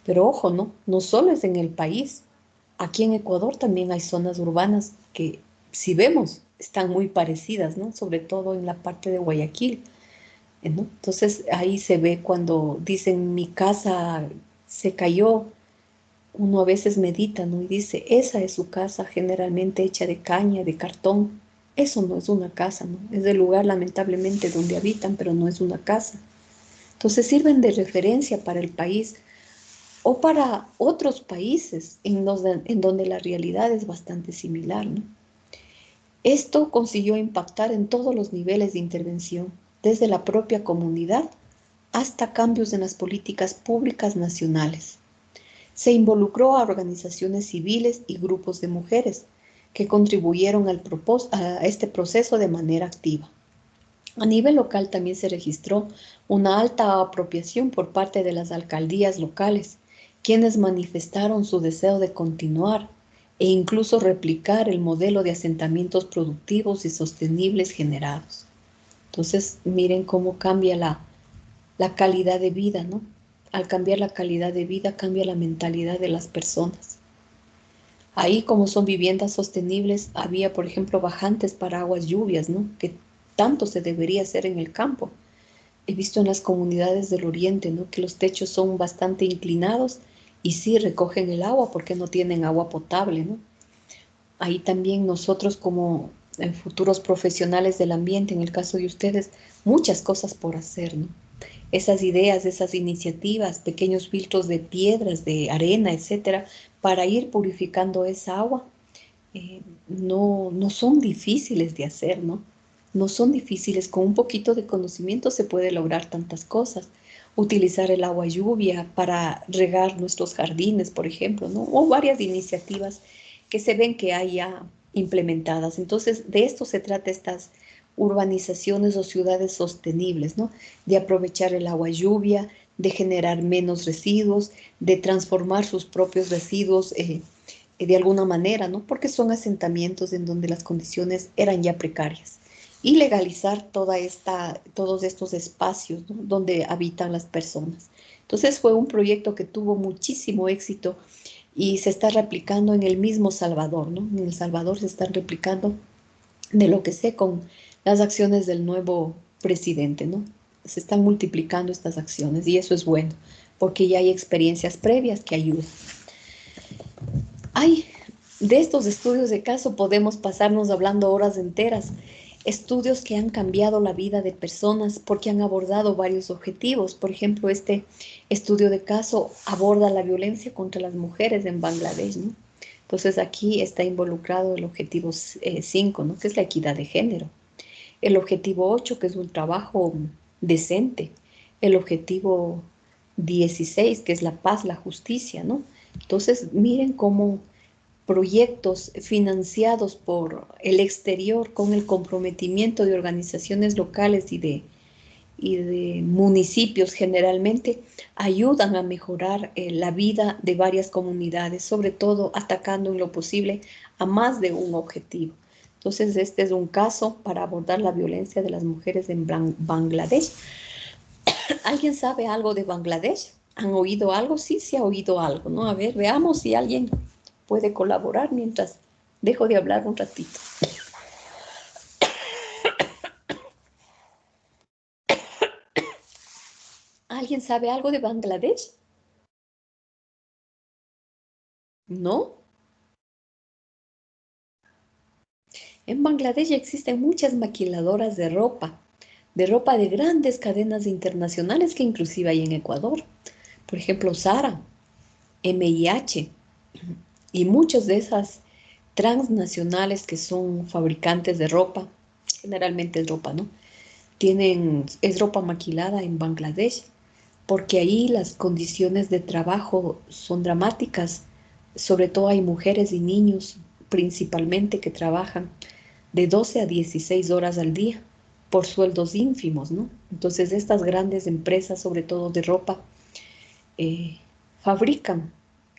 Pero ojo, no solo es en el país. Aquí en Ecuador también hay zonas urbanas que, si vemos, están muy parecidas, ¿no? Sobre todo en la parte de Guayaquil, ¿no? Entonces ahí se ve cuando dicen mi casa se cayó, uno a veces medita, ¿no? Y dice, esa es su casa generalmente hecha de caña, de cartón. Eso no es una casa, ¿no? Es el lugar lamentablemente donde habitan, pero no es una casa. Entonces sirven de referencia para el país o para otros países en donde la realidad es bastante similar, ¿no? Esto consiguió impactar en todos los niveles de intervención, desde la propia comunidad hasta cambios en las políticas públicas nacionales. Se involucró a organizaciones civiles y grupos de mujeres que contribuyeron a este proceso de manera activa. A nivel local también se registró una alta apropiación por parte de las alcaldías locales, quienes manifestaron su deseo de continuar e incluso replicar el modelo de asentamientos productivos y sostenibles generados. Entonces, miren cómo cambia la calidad de vida, ¿no? Al cambiar la calidad de vida, cambia la mentalidad de las personas. Ahí, como son viviendas sostenibles, había, por ejemplo, bajantes para aguas lluvias, ¿no? Que tanto se debería hacer en el campo. He visto en las comunidades del oriente, ¿no? Que los techos son bastante inclinados y sí recogen el agua porque no tienen agua potable, ¿no? Ahí también nosotros como futuros profesionales del ambiente, en el caso de ustedes, muchas cosas por hacer, ¿no? Esas ideas, esas iniciativas, pequeños filtros de piedras, de arena, etcétera, para ir purificando esa agua, no son difíciles de hacer, ¿no? No son difíciles. Con un poquito de conocimiento se puede lograr tantas cosas. Utilizar el agua lluvia para regar nuestros jardines, por ejemplo, ¿no? O varias iniciativas que se ven que hay ya implementadas. Entonces, de esto se trata estas urbanizaciones o ciudades sostenibles, ¿no? De aprovechar el agua lluvia, de generar menos residuos, de transformar sus propios residuos de alguna manera, ¿no? Porque son asentamientos en donde las condiciones eran ya precarias. Y legalizar todos estos espacios, ¿no? Donde habitan las personas. Entonces fue un proyecto que tuvo muchísimo éxito y se está replicando en el mismo Salvador, ¿no? En El Salvador se están replicando de lo que sé con las acciones del nuevo presidente, ¿no? Se están multiplicando estas acciones y eso es bueno, porque ya hay experiencias previas que ayudan. Ay, de estos estudios de caso podemos pasarnos hablando horas enteras. Estudios que han cambiado la vida de personas porque han abordado varios objetivos. Por ejemplo, este estudio de caso aborda la violencia contra las mujeres en Bangladesh, ¿no? Entonces aquí está involucrado el objetivo 5, ¿no? Que es la equidad de género. El objetivo 8, que es un trabajo decente. El objetivo 16, que es la paz, la justicia, ¿no? Entonces, miren cómo proyectos financiados por el exterior con el comprometimiento de organizaciones locales y de municipios generalmente ayudan a mejorar la vida de varias comunidades, sobre todo atacando en lo posible a más de un objetivo. Entonces, este es un caso para abordar la violencia de las mujeres en Bangladesh. ¿Alguien sabe algo de Bangladesh? ¿Han oído algo? Sí, se ha oído algo, ¿no? A ver, veamos si alguien puede colaborar mientras dejo de hablar un ratito. ¿Alguien sabe algo de Bangladesh? ¿No? En Bangladesh existen muchas maquiladoras de ropa de grandes cadenas internacionales que inclusive hay en Ecuador. Por ejemplo, Zara, MIH y muchas de esas transnacionales que son fabricantes de ropa Generalmente es ropa, ¿no? Es ropa maquilada en Bangladesh, porque ahí las condiciones de trabajo son dramáticas. Sobre todo hay mujeres y niños principalmente que trabajan de 12 a 16 horas al día por sueldos ínfimos, ¿no? Entonces estas grandes empresas, sobre todo de ropa, eh, fabrican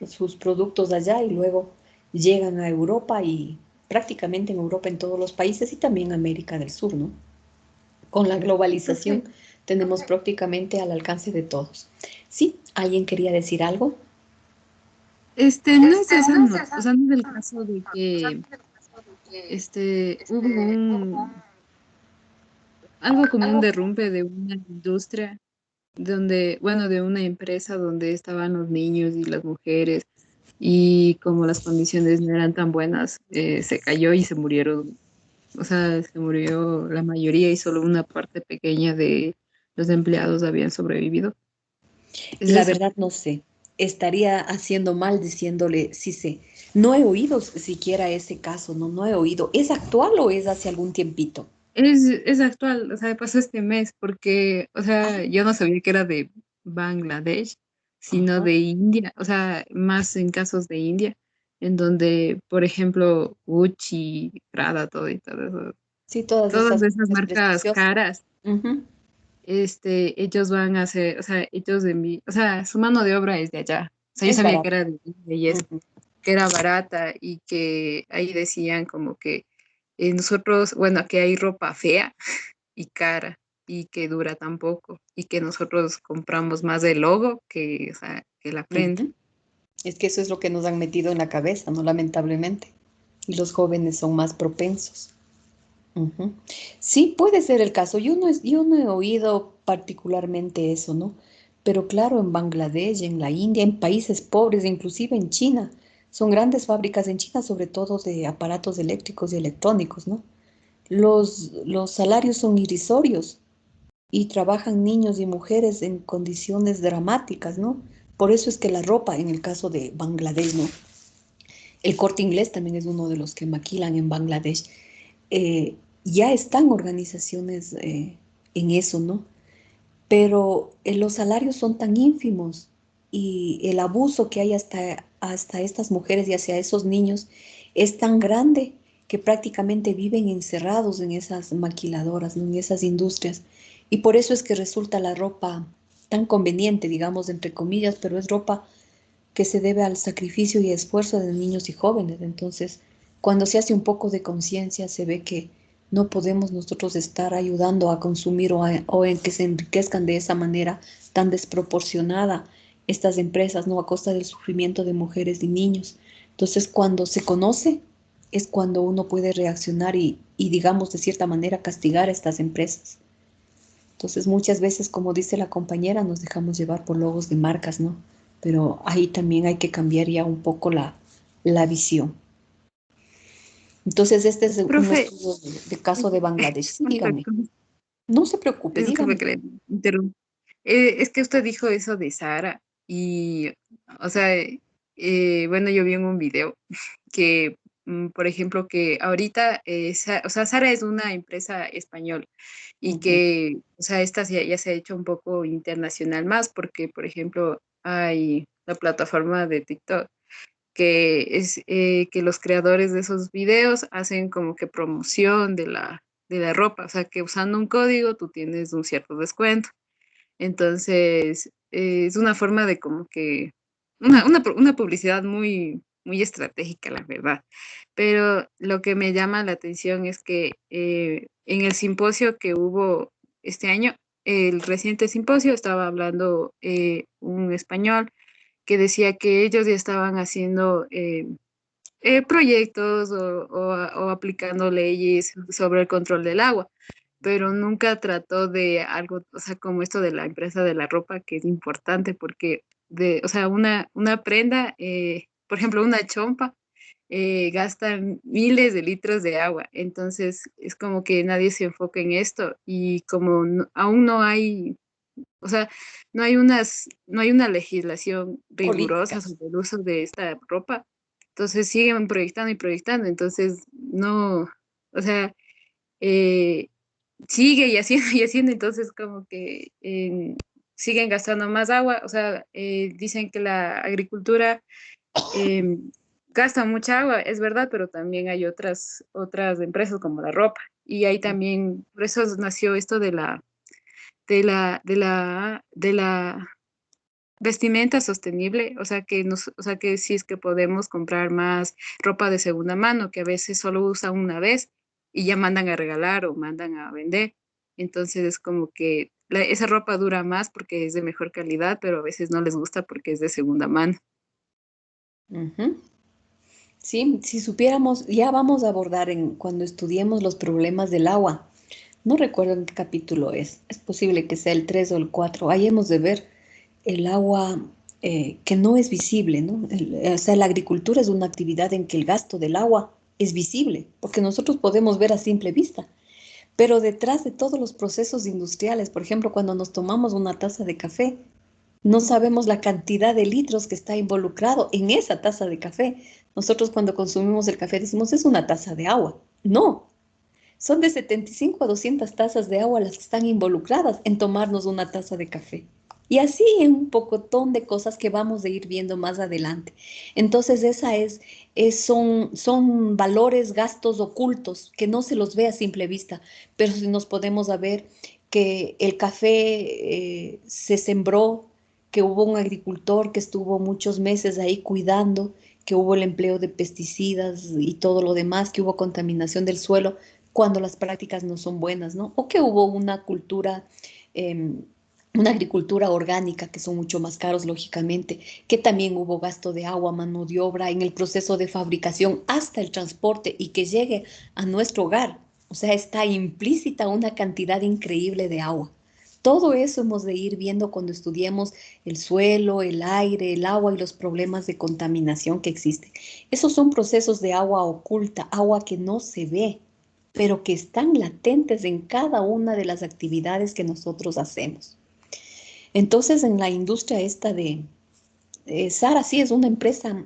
sus productos allá y luego llegan a Europa y prácticamente en Europa, en todos los países y también América del Sur, ¿no? Con la globalización Profe, tenemos prácticamente al alcance de todos. Sí, ¿alguien quería decir algo? no es esa, o sea, no es el caso de que hubo algo como un derrumbe de una industria donde, bueno, de una empresa donde estaban los niños y las mujeres y como las condiciones no eran tan buenas, se cayó y se murieron, o sea, se murió la mayoría y solo una parte pequeña de los empleados habían sobrevivido. Es La esa. verdad no sé. Estaría haciendo mal diciéndole, sí sé. No he oído siquiera ese caso, no, no he oído. ¿Es actual o es hace algún tiempito? Es actual, o sea, pasó este mes porque, o Ah, sea, yo no sabía que era de Bangladesh, sino ajá. de India, o sea, más en casos de India, en donde, por ejemplo, Gucci, Prada, todo y todo eso, Sí, todas todas esas esas marcas marcas prestigiosas. caras, Ujú. ellos van a hacer, o sea, o sea, su mano de obra es de allá. O sea, yo Es sabía que barato. era de India y eso, Ujú. que era barata y que ahí decían como que nosotros, bueno, que hay ropa fea y cara y que dura tan poco y que nosotros compramos más el logo que, o sea, que la prenda. Ujú. Es que eso es lo que nos han metido en la cabeza, ¿no? Lamentablemente. Y los jóvenes son más propensos. Ujú. Sí, puede ser el caso. Yo no he oído particularmente eso, ¿no? Pero claro, en Bangladesh, en la India, en países pobres, inclusive en China, son grandes fábricas en China, sobre todo de aparatos eléctricos y electrónicos, ¿no? Los salarios son irrisorios y trabajan niños y mujeres en condiciones dramáticas, ¿no? Por eso es que la ropa, en el caso de Bangladesh, ¿no? El Corte Inglés también es uno de los que maquilan en Bangladesh. Ya están organizaciones en eso, ¿no? Pero los salarios son tan ínfimos y el abuso que hay hasta estas mujeres y hacia esos niños es tan grande que prácticamente viven encerrados en esas maquiladoras, ¿no? En esas industrias. Y por eso es que resulta la ropa tan conveniente, digamos, entre comillas, pero es ropa que se debe al sacrificio y esfuerzo de niños y jóvenes. Entonces, cuando se hace un poco de conciencia, se ve que no podemos nosotros estar ayudando a consumir o en que se enriquezcan de esa manera tan desproporcionada estas empresas, ¿no? A costa del sufrimiento de mujeres y niños. Entonces, cuando se conoce, es cuando uno puede reaccionar y, digamos, de cierta manera castigar a estas empresas. Entonces, muchas veces, como dice la compañera, nos dejamos llevar por logos de marcas, ¿no? Pero ahí también hay que cambiar ya un poco la visión. Entonces, este es un Profe, estudio de caso de Bangladesh. Sí, disculpe, dígame. No se preocupe, disculpe dígame. que le interrumpa. Es que usted dijo eso de Sara y, o sea, bueno, yo vi en un video que, por ejemplo, que ahorita, o sea, Sara es una empresa española y Ujú, que, o sea, esta ya se ha hecho un poco internacional más porque, por ejemplo, hay la plataforma de TikTok que es que los creadores de esos videos hacen como que promoción de la ropa, o sea, que usando un código tú tienes un cierto descuento. Entonces, es una forma de como que, una publicidad muy, muy estratégica, la verdad. Pero lo que me llama la atención es que en el simposio que hubo este año, el reciente simposio, estaba hablando un español que decía que ellos ya estaban haciendo proyectos o aplicando leyes sobre el control del agua, pero nunca trató de algo, o sea, como esto de la empresa de la ropa, que es importante porque, o sea, una prenda, por ejemplo, una chompa, gasta miles de litros de agua, entonces es como que nadie se enfoca en esto y como aún no hay, o sea, no hay una legislación rigurosa políticas. sobre el uso de esta ropa. Entonces siguen proyectando y proyectando. Entonces no, o sea, eh, sigue y haciendo y haciendo, entonces como que siguen gastando más agua. O sea, dicen que la agricultura eh, gasta mucha agua, es verdad, pero también hay otras empresas como la ropa. Y ahí también, por eso nació esto de la vestimenta sostenible, o sea que si es que podemos comprar más ropa de segunda mano, que a veces solo usan una vez y ya mandan a regalar o mandan a vender. Entonces es como que esa ropa dura más porque es de mejor calidad, pero a veces no les gusta porque es de segunda mano. Ujú. Sí, si supiéramos, ya vamos a abordar cuando estudiemos los problemas del agua. No recuerdo en qué capítulo es. Es posible que sea el 3 o el 4. Ahí hemos de ver el agua que no es visible, ¿no? O sea, la agricultura es una actividad en que el gasto del agua es visible, porque nosotros podemos ver a simple vista. Pero detrás de todos los procesos industriales, por ejemplo, cuando nos tomamos una taza de café, no sabemos la cantidad de litros que está involucrado en esa taza de café. Nosotros cuando consumimos el café decimos, es una taza de agua. No, son de 75 a 200 tazas de agua las que están involucradas en tomarnos una taza de café. Y así en un pocotón de cosas que vamos a ir viendo más adelante. Entonces, son valores, gastos ocultos que no se los ve a simple vista, pero si nos podemos a ver que el café se sembró, que hubo un agricultor que estuvo muchos meses ahí cuidando, que hubo el empleo de pesticidas y todo lo demás, que hubo contaminación del suelo cuando las prácticas no son buenas, ¿no? O que hubo eh, una agricultura orgánica, que son mucho más caros, lógicamente, que también hubo gasto de agua, mano de obra en el proceso de fabricación hasta el transporte y que llegue a nuestro hogar. O sea, está implícita una cantidad increíble de agua. Todo eso hemos de ir viendo cuando estudiemos el suelo, el aire, el agua y los problemas de contaminación que existen. Esos son procesos de agua oculta, agua que no se ve, pero que están latentes en cada una de las actividades que nosotros hacemos. Entonces, en la industria esta de Sara, sí, es una empresa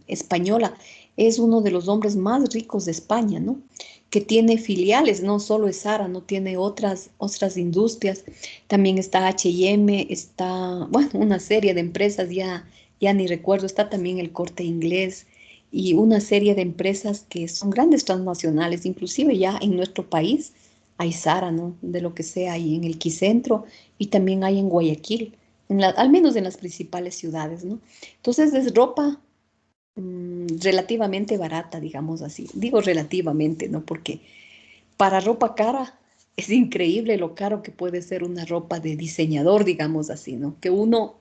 española, es uno de los hombres más ricos de España, ¿no? Que tiene filiales, no solo es Sara, no tiene otras industrias. También está H&M, está, bueno, una serie de empresas, ya ni recuerdo, está también el Corte Inglés y una serie de empresas que son grandes transnacionales, inclusive ya en nuestro país hay Sara, ¿no? De lo que sea, hay en el Quicentro y también hay en Guayaquil, al menos en las principales ciudades, ¿no? Entonces es ropa relativamente barata, digamos así. Digo relativamente, ¿no? Porque para ropa cara es increíble lo caro que puede ser una ropa de diseñador, digamos así, ¿no? Que uno,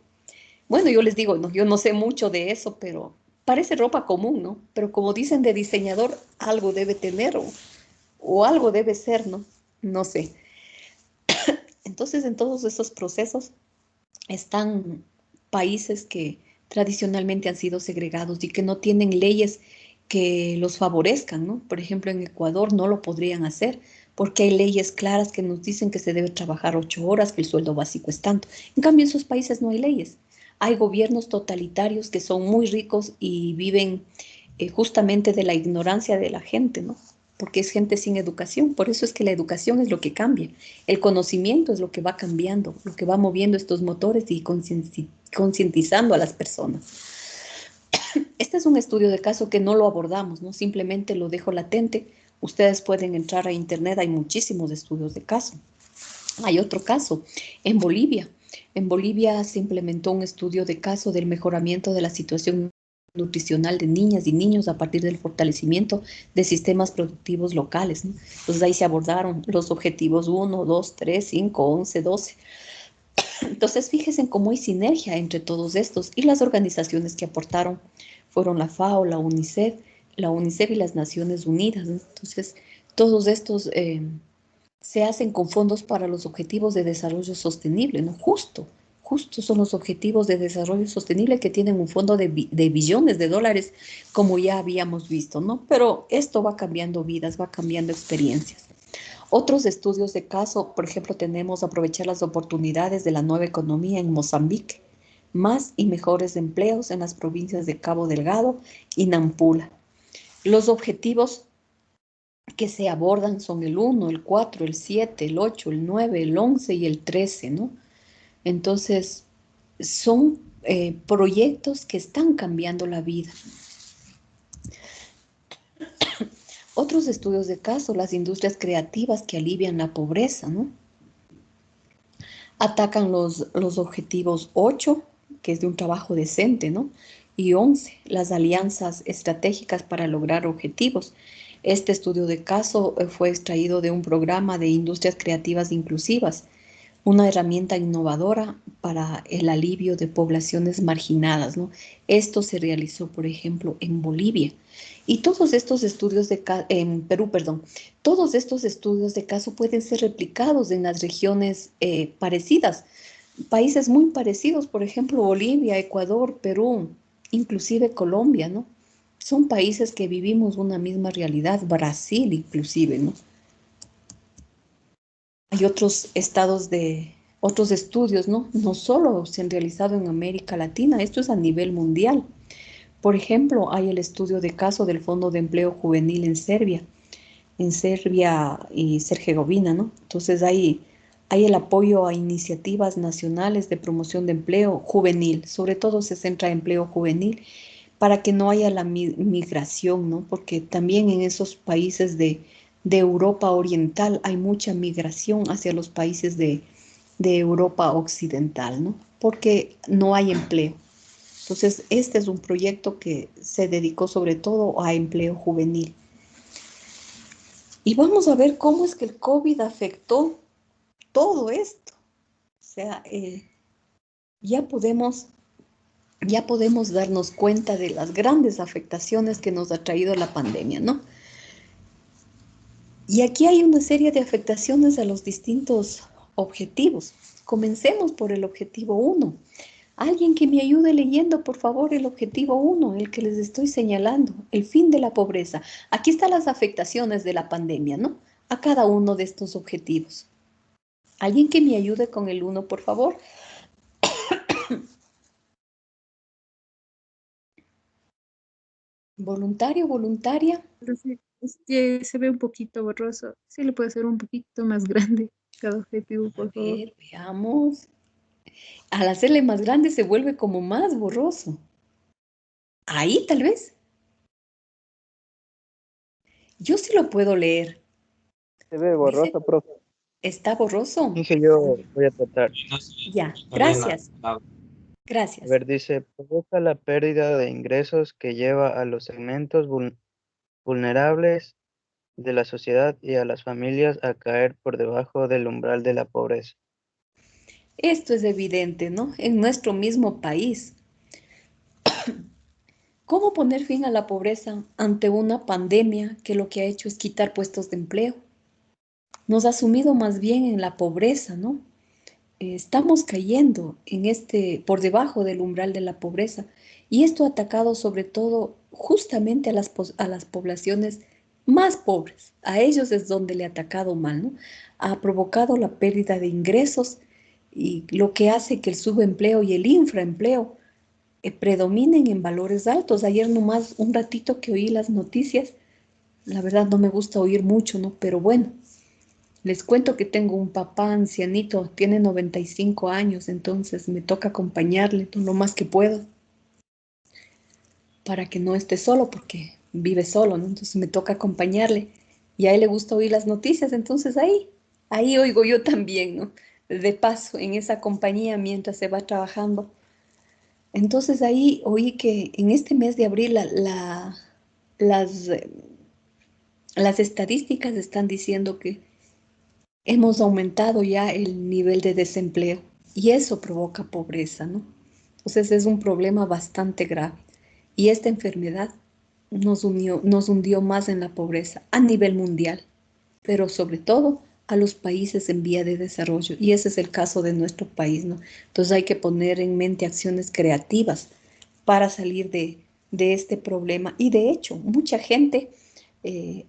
bueno, yo les digo, no, yo no sé mucho de eso, pero parece ropa común, ¿no? Pero como dicen de diseñador, algo debe tener o algo debe ser, ¿no? No sé. Entonces, en todos esos procesos están países que tradicionalmente han sido segregados y que no tienen leyes que los favorezcan, ¿no? Por ejemplo, en Ecuador no lo podrían hacer porque hay leyes claras que nos dicen que se debe trabajar 8 horas, que el sueldo básico es tanto. En cambio, en esos países no hay leyes. Hay gobiernos totalitarios que son muy ricos y viven justamente de la ignorancia de la gente, ¿no? Porque es gente sin educación. Por eso es que la educación es lo que cambia. El conocimiento es lo que va cambiando, lo que va moviendo estos motores y concientizando a las personas. Este es un estudio de caso que no lo abordamos, ¿no? Simplemente lo dejo latente. Ustedes pueden entrar a internet, hay muchísimos estudios de caso. Hay otro caso en Bolivia. En Bolivia se implementó un estudio de caso del mejoramiento de la situación nutricional de niñas y niños a partir del fortalecimiento de sistemas productivos locales, ¿no? Entonces ahí se abordaron los objetivos 1, 2, 3, 5, 11, 12. Entonces fíjense en cómo hay sinergia entre todos estos y las organizaciones que aportaron fueron la FAO, la UNICEF y las Naciones Unidas, ¿no? Entonces todos estos se hacen con fondos para los objetivos de desarrollo sostenible, ¿no? Justo son los objetivos de desarrollo sostenible que tienen un fondo de billones de dólares, como ya habíamos visto, ¿no? Pero esto va cambiando vidas, va cambiando experiencias. Otros estudios de caso, por ejemplo, tenemos aprovechar las oportunidades de la nueva economía en Mozambique, más y mejores empleos en las provincias de Cabo Delgado y Nampula. Los objetivos que se abordan son el 1, el 4, el 7, el 8, el 9, el 11 y el 13, ¿no? Entonces, son proyectos que están cambiando la vida. Otros estudios de caso, las industrias creativas que alivian la pobreza, ¿no? Atacan los objetivos 8, que es de un trabajo decente, ¿no? Y 11, las alianzas estratégicas para lograr objetivos. Este estudio de caso fue extraído de un programa de industrias creativas inclusivas, una herramienta innovadora para el alivio de poblaciones marginadas, ¿no? Esto se realizó, por ejemplo, en Bolivia. Y todos estos estudios en Perú, perdón, todos estos estudios de caso pueden ser replicados en las regiones parecidas, países muy parecidos, por ejemplo, Bolivia, Ecuador, Perú, inclusive Colombia, ¿no? Son países que vivimos una misma realidad, Brasil inclusive, ¿no? Hay otros estudios, ¿no? No solo se han realizado en América Latina, esto es a nivel mundial. Por ejemplo, hay el estudio de caso del Fondo de Empleo Juvenil en Serbia y Herzegovina, ¿no? Entonces hay el apoyo a iniciativas nacionales de promoción de empleo juvenil, sobre todo se centra en empleo juvenil, para que no haya la migración, ¿no? Porque también en esos países de Europa Oriental hay mucha migración hacia los países de Europa Occidental, ¿no? Porque no hay empleo. Entonces, este es un proyecto que se dedicó sobre todo a empleo juvenil. Y vamos a ver cómo es que el COVID afectó todo esto. O sea, ya podemos, ya podemos darnos cuenta de las grandes afectaciones que nos ha traído la pandemia, ¿no? Y aquí hay una serie de afectaciones a los distintos objetivos. Comencemos por el objetivo 1. Alguien que me ayude leyendo, por favor, el objetivo 1, el que les estoy señalando, el fin de la pobreza. Aquí están las afectaciones de la pandemia, ¿no? A cada uno de estos objetivos. Alguien que me ayude con el 1, por favor. Voluntario, voluntaria. Pero sí, es que se ve un poquito borroso. Sí le puede ser un poquito más grande cada objetivo, A por favor. ver, veamos. Al hacerle más grande se vuelve como más borroso. Ahí tal vez. Yo sí lo puedo leer. Se ve Dice, borroso, profe. ¿está borroso? Dije yo, voy a tratar. Ya, gracias. A Gracias. ver, dice, provoca la pérdida de ingresos que lleva a los segmentos vulnerables de la sociedad y a las familias a caer por debajo del umbral de la pobreza. Esto es evidente, ¿no? En nuestro mismo país. ¿Cómo poner fin a la pobreza ante una pandemia que lo que ha hecho es quitar puestos de empleo? Nos ha sumido más bien en la pobreza, ¿no? Estamos cayendo por debajo del umbral de la pobreza y esto ha atacado sobre todo justamente a las poblaciones más pobres. A ellos es donde le ha atacado mal, ¿no? Ha provocado la pérdida de ingresos y lo que hace que el subempleo y el infraempleo predominen en valores altos. Ayer nomás un ratito que oí las noticias, la verdad no me gusta oír mucho, ¿no? Pero bueno, les cuento que tengo un papá ancianito, tiene 95 años, entonces me toca acompañarle todo lo más que puedo para que no esté solo porque vive solo, ¿no? Entonces me toca acompañarle y a él le gusta oír las noticias, entonces ahí oigo yo también, ¿no? De paso, en esa compañía mientras se va trabajando. Entonces ahí oí que en este mes de abril las, las estadísticas están diciendo que hemos aumentado ya el nivel de desempleo y eso provoca pobreza, ¿no? Entonces es un problema bastante grave y esta enfermedad nos hundió más en la pobreza a nivel mundial, pero sobre todo a los países en vía de desarrollo y ese es el caso de nuestro país, ¿no? Entonces hay que poner en mente acciones creativas para salir de este problema y de hecho mucha gente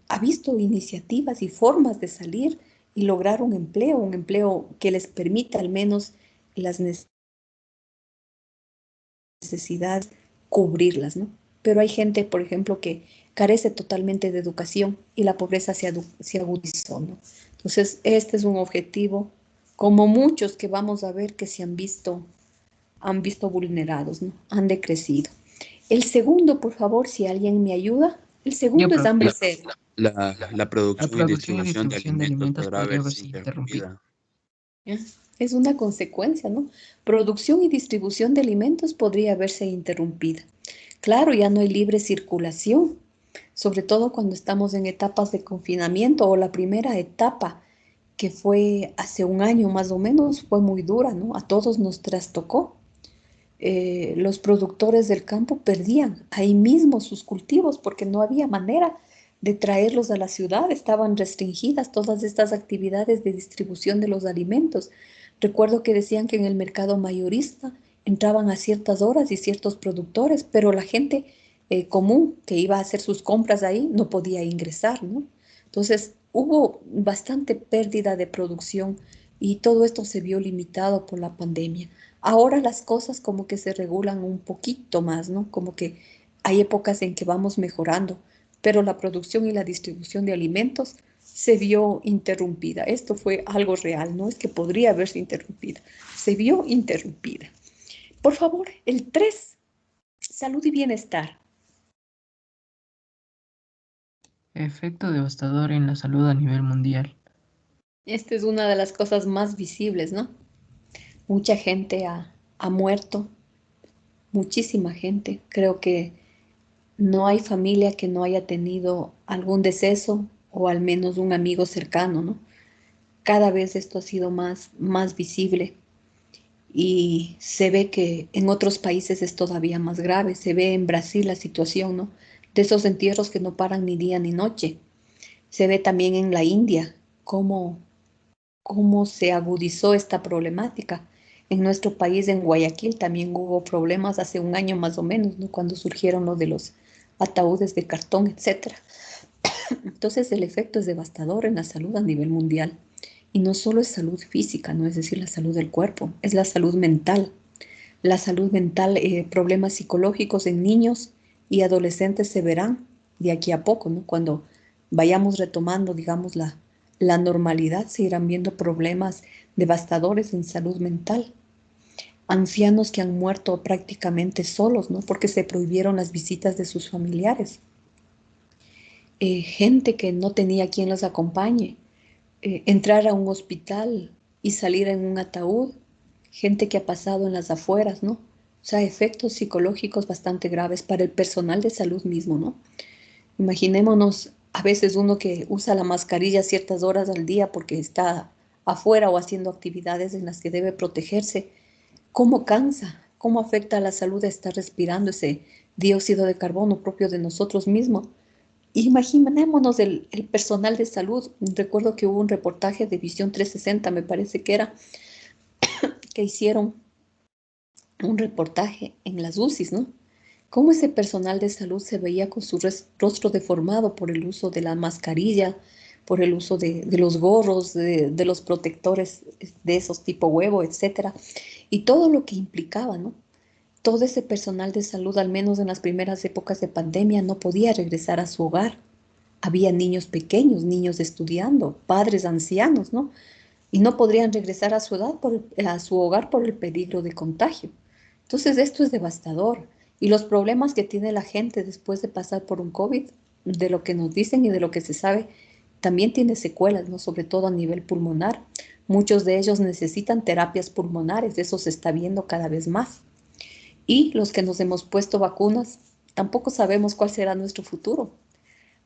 ha visto iniciativas y formas de salir y lograr un empleo que les permita al menos las necesidades cubrirlas, ¿no? Pero hay gente, por ejemplo, que carece totalmente de educación y la pobreza se agudizó, ¿no? Entonces, este es un objetivo, como muchos que vamos a ver que se han visto vulnerados, ¿no? Han decrecido. El segundo, por favor, si alguien me ayuda, el Yo, segundo es profe. hambre cero. La La producción y producción y distribución de distribución de alimentos alimentos podrá podría verse verse interrumpida. interrumpida. ¿Ya? Es una consecuencia, ¿no? Producción y distribución de alimentos podría verse interrumpida. Claro, ya no hay libre circulación, sobre todo cuando estamos en etapas de confinamiento o la primera etapa que fue hace un año más o menos, fue muy dura, ¿no? A todos nos trastocó. Los productores del campo perdían ahí mismo sus cultivos porque no había manera de traerlos a la ciudad, estaban restringidas todas estas actividades de distribución de los alimentos. Recuerdo que decían que en el mercado mayorista entraban a ciertas horas y ciertos productores, pero la gente común que iba a hacer sus compras ahí no podía ingresar, ¿no? Entonces hubo bastante pérdida de producción y todo esto se vio limitado por la pandemia. Ahora las cosas como que se regulan un poquito más, ¿no? Como que hay épocas en que vamos mejorando, pero la producción y la distribución de alimentos se vio interrumpida. Esto fue algo real, no es que podría haberse interrumpida, se vio interrumpida. Por favor, el 3, salud y bienestar. Efecto devastador en la salud a nivel mundial. Esta es una de las cosas más visibles, ¿no? Mucha gente ha muerto, muchísima gente. Creo que no hay familia que no haya tenido algún deceso o al menos un amigo cercano, ¿no? Cada vez esto ha sido más visible y se ve que en otros países es todavía más grave. Se ve en Brasil la situación, ¿no? De esos entierros que no paran ni día ni noche. Se ve también en la India cómo se agudizó esta problemática. En nuestro país, en Guayaquil, también hubo problemas hace un año más o menos, ¿no? Cuando surgieron lo de los ataúdes de cartón, etcétera. Entonces el efecto es devastador en la salud a nivel mundial. Y no solo es salud física, no es decir, la salud del cuerpo, es la salud mental. La salud mental, problemas psicológicos en niños y adolescentes se verán de aquí a poco, ¿no? Cuando vayamos retomando, digamos, la normalidad, se irán viendo problemas devastadores en salud mental. Ancianos que han muerto prácticamente solos, ¿no? Porque se prohibieron las visitas de sus familiares. Gente que no tenía quien los acompañe, entrar a un hospital y salir en un ataúd, gente que ha pasado en las afueras, ¿no? O sea, efectos psicológicos bastante graves para el personal de salud mismo, ¿no? Imaginémonos a veces uno que usa la mascarilla ciertas horas al día porque está afuera o haciendo actividades en las que debe protegerse. ¿Cómo cansa? ¿Cómo afecta a la salud de estar respirando ese dióxido de carbono propio de nosotros mismos? Imaginémonos el personal de salud. Recuerdo que hubo un reportaje de Visión 360, me parece que era, que hicieron un reportaje en las UCIs, ¿no? Cómo ese personal de salud se veía con su rostro deformado por el uso de la mascarilla, por el uso de los gorros, de los protectores de esos tipo huevo, etcétera, y todo lo que implicaba, ¿no? Todo ese personal de salud, al menos en las primeras épocas de pandemia, no podía regresar a su hogar. Había niños pequeños, niños estudiando, padres ancianos, ¿no? Y no podrían regresar a su edad a su hogar por el peligro de contagio. Entonces, esto es devastador. Y los problemas que tiene la gente después de pasar por un COVID, de lo que nos dicen y de lo que se sabe, también tiene secuelas, ¿no? Sobre todo a nivel pulmonar. Muchos de ellos necesitan terapias pulmonares, eso se está viendo cada vez más. Y los que nos hemos puesto vacunas, tampoco sabemos cuál será nuestro futuro,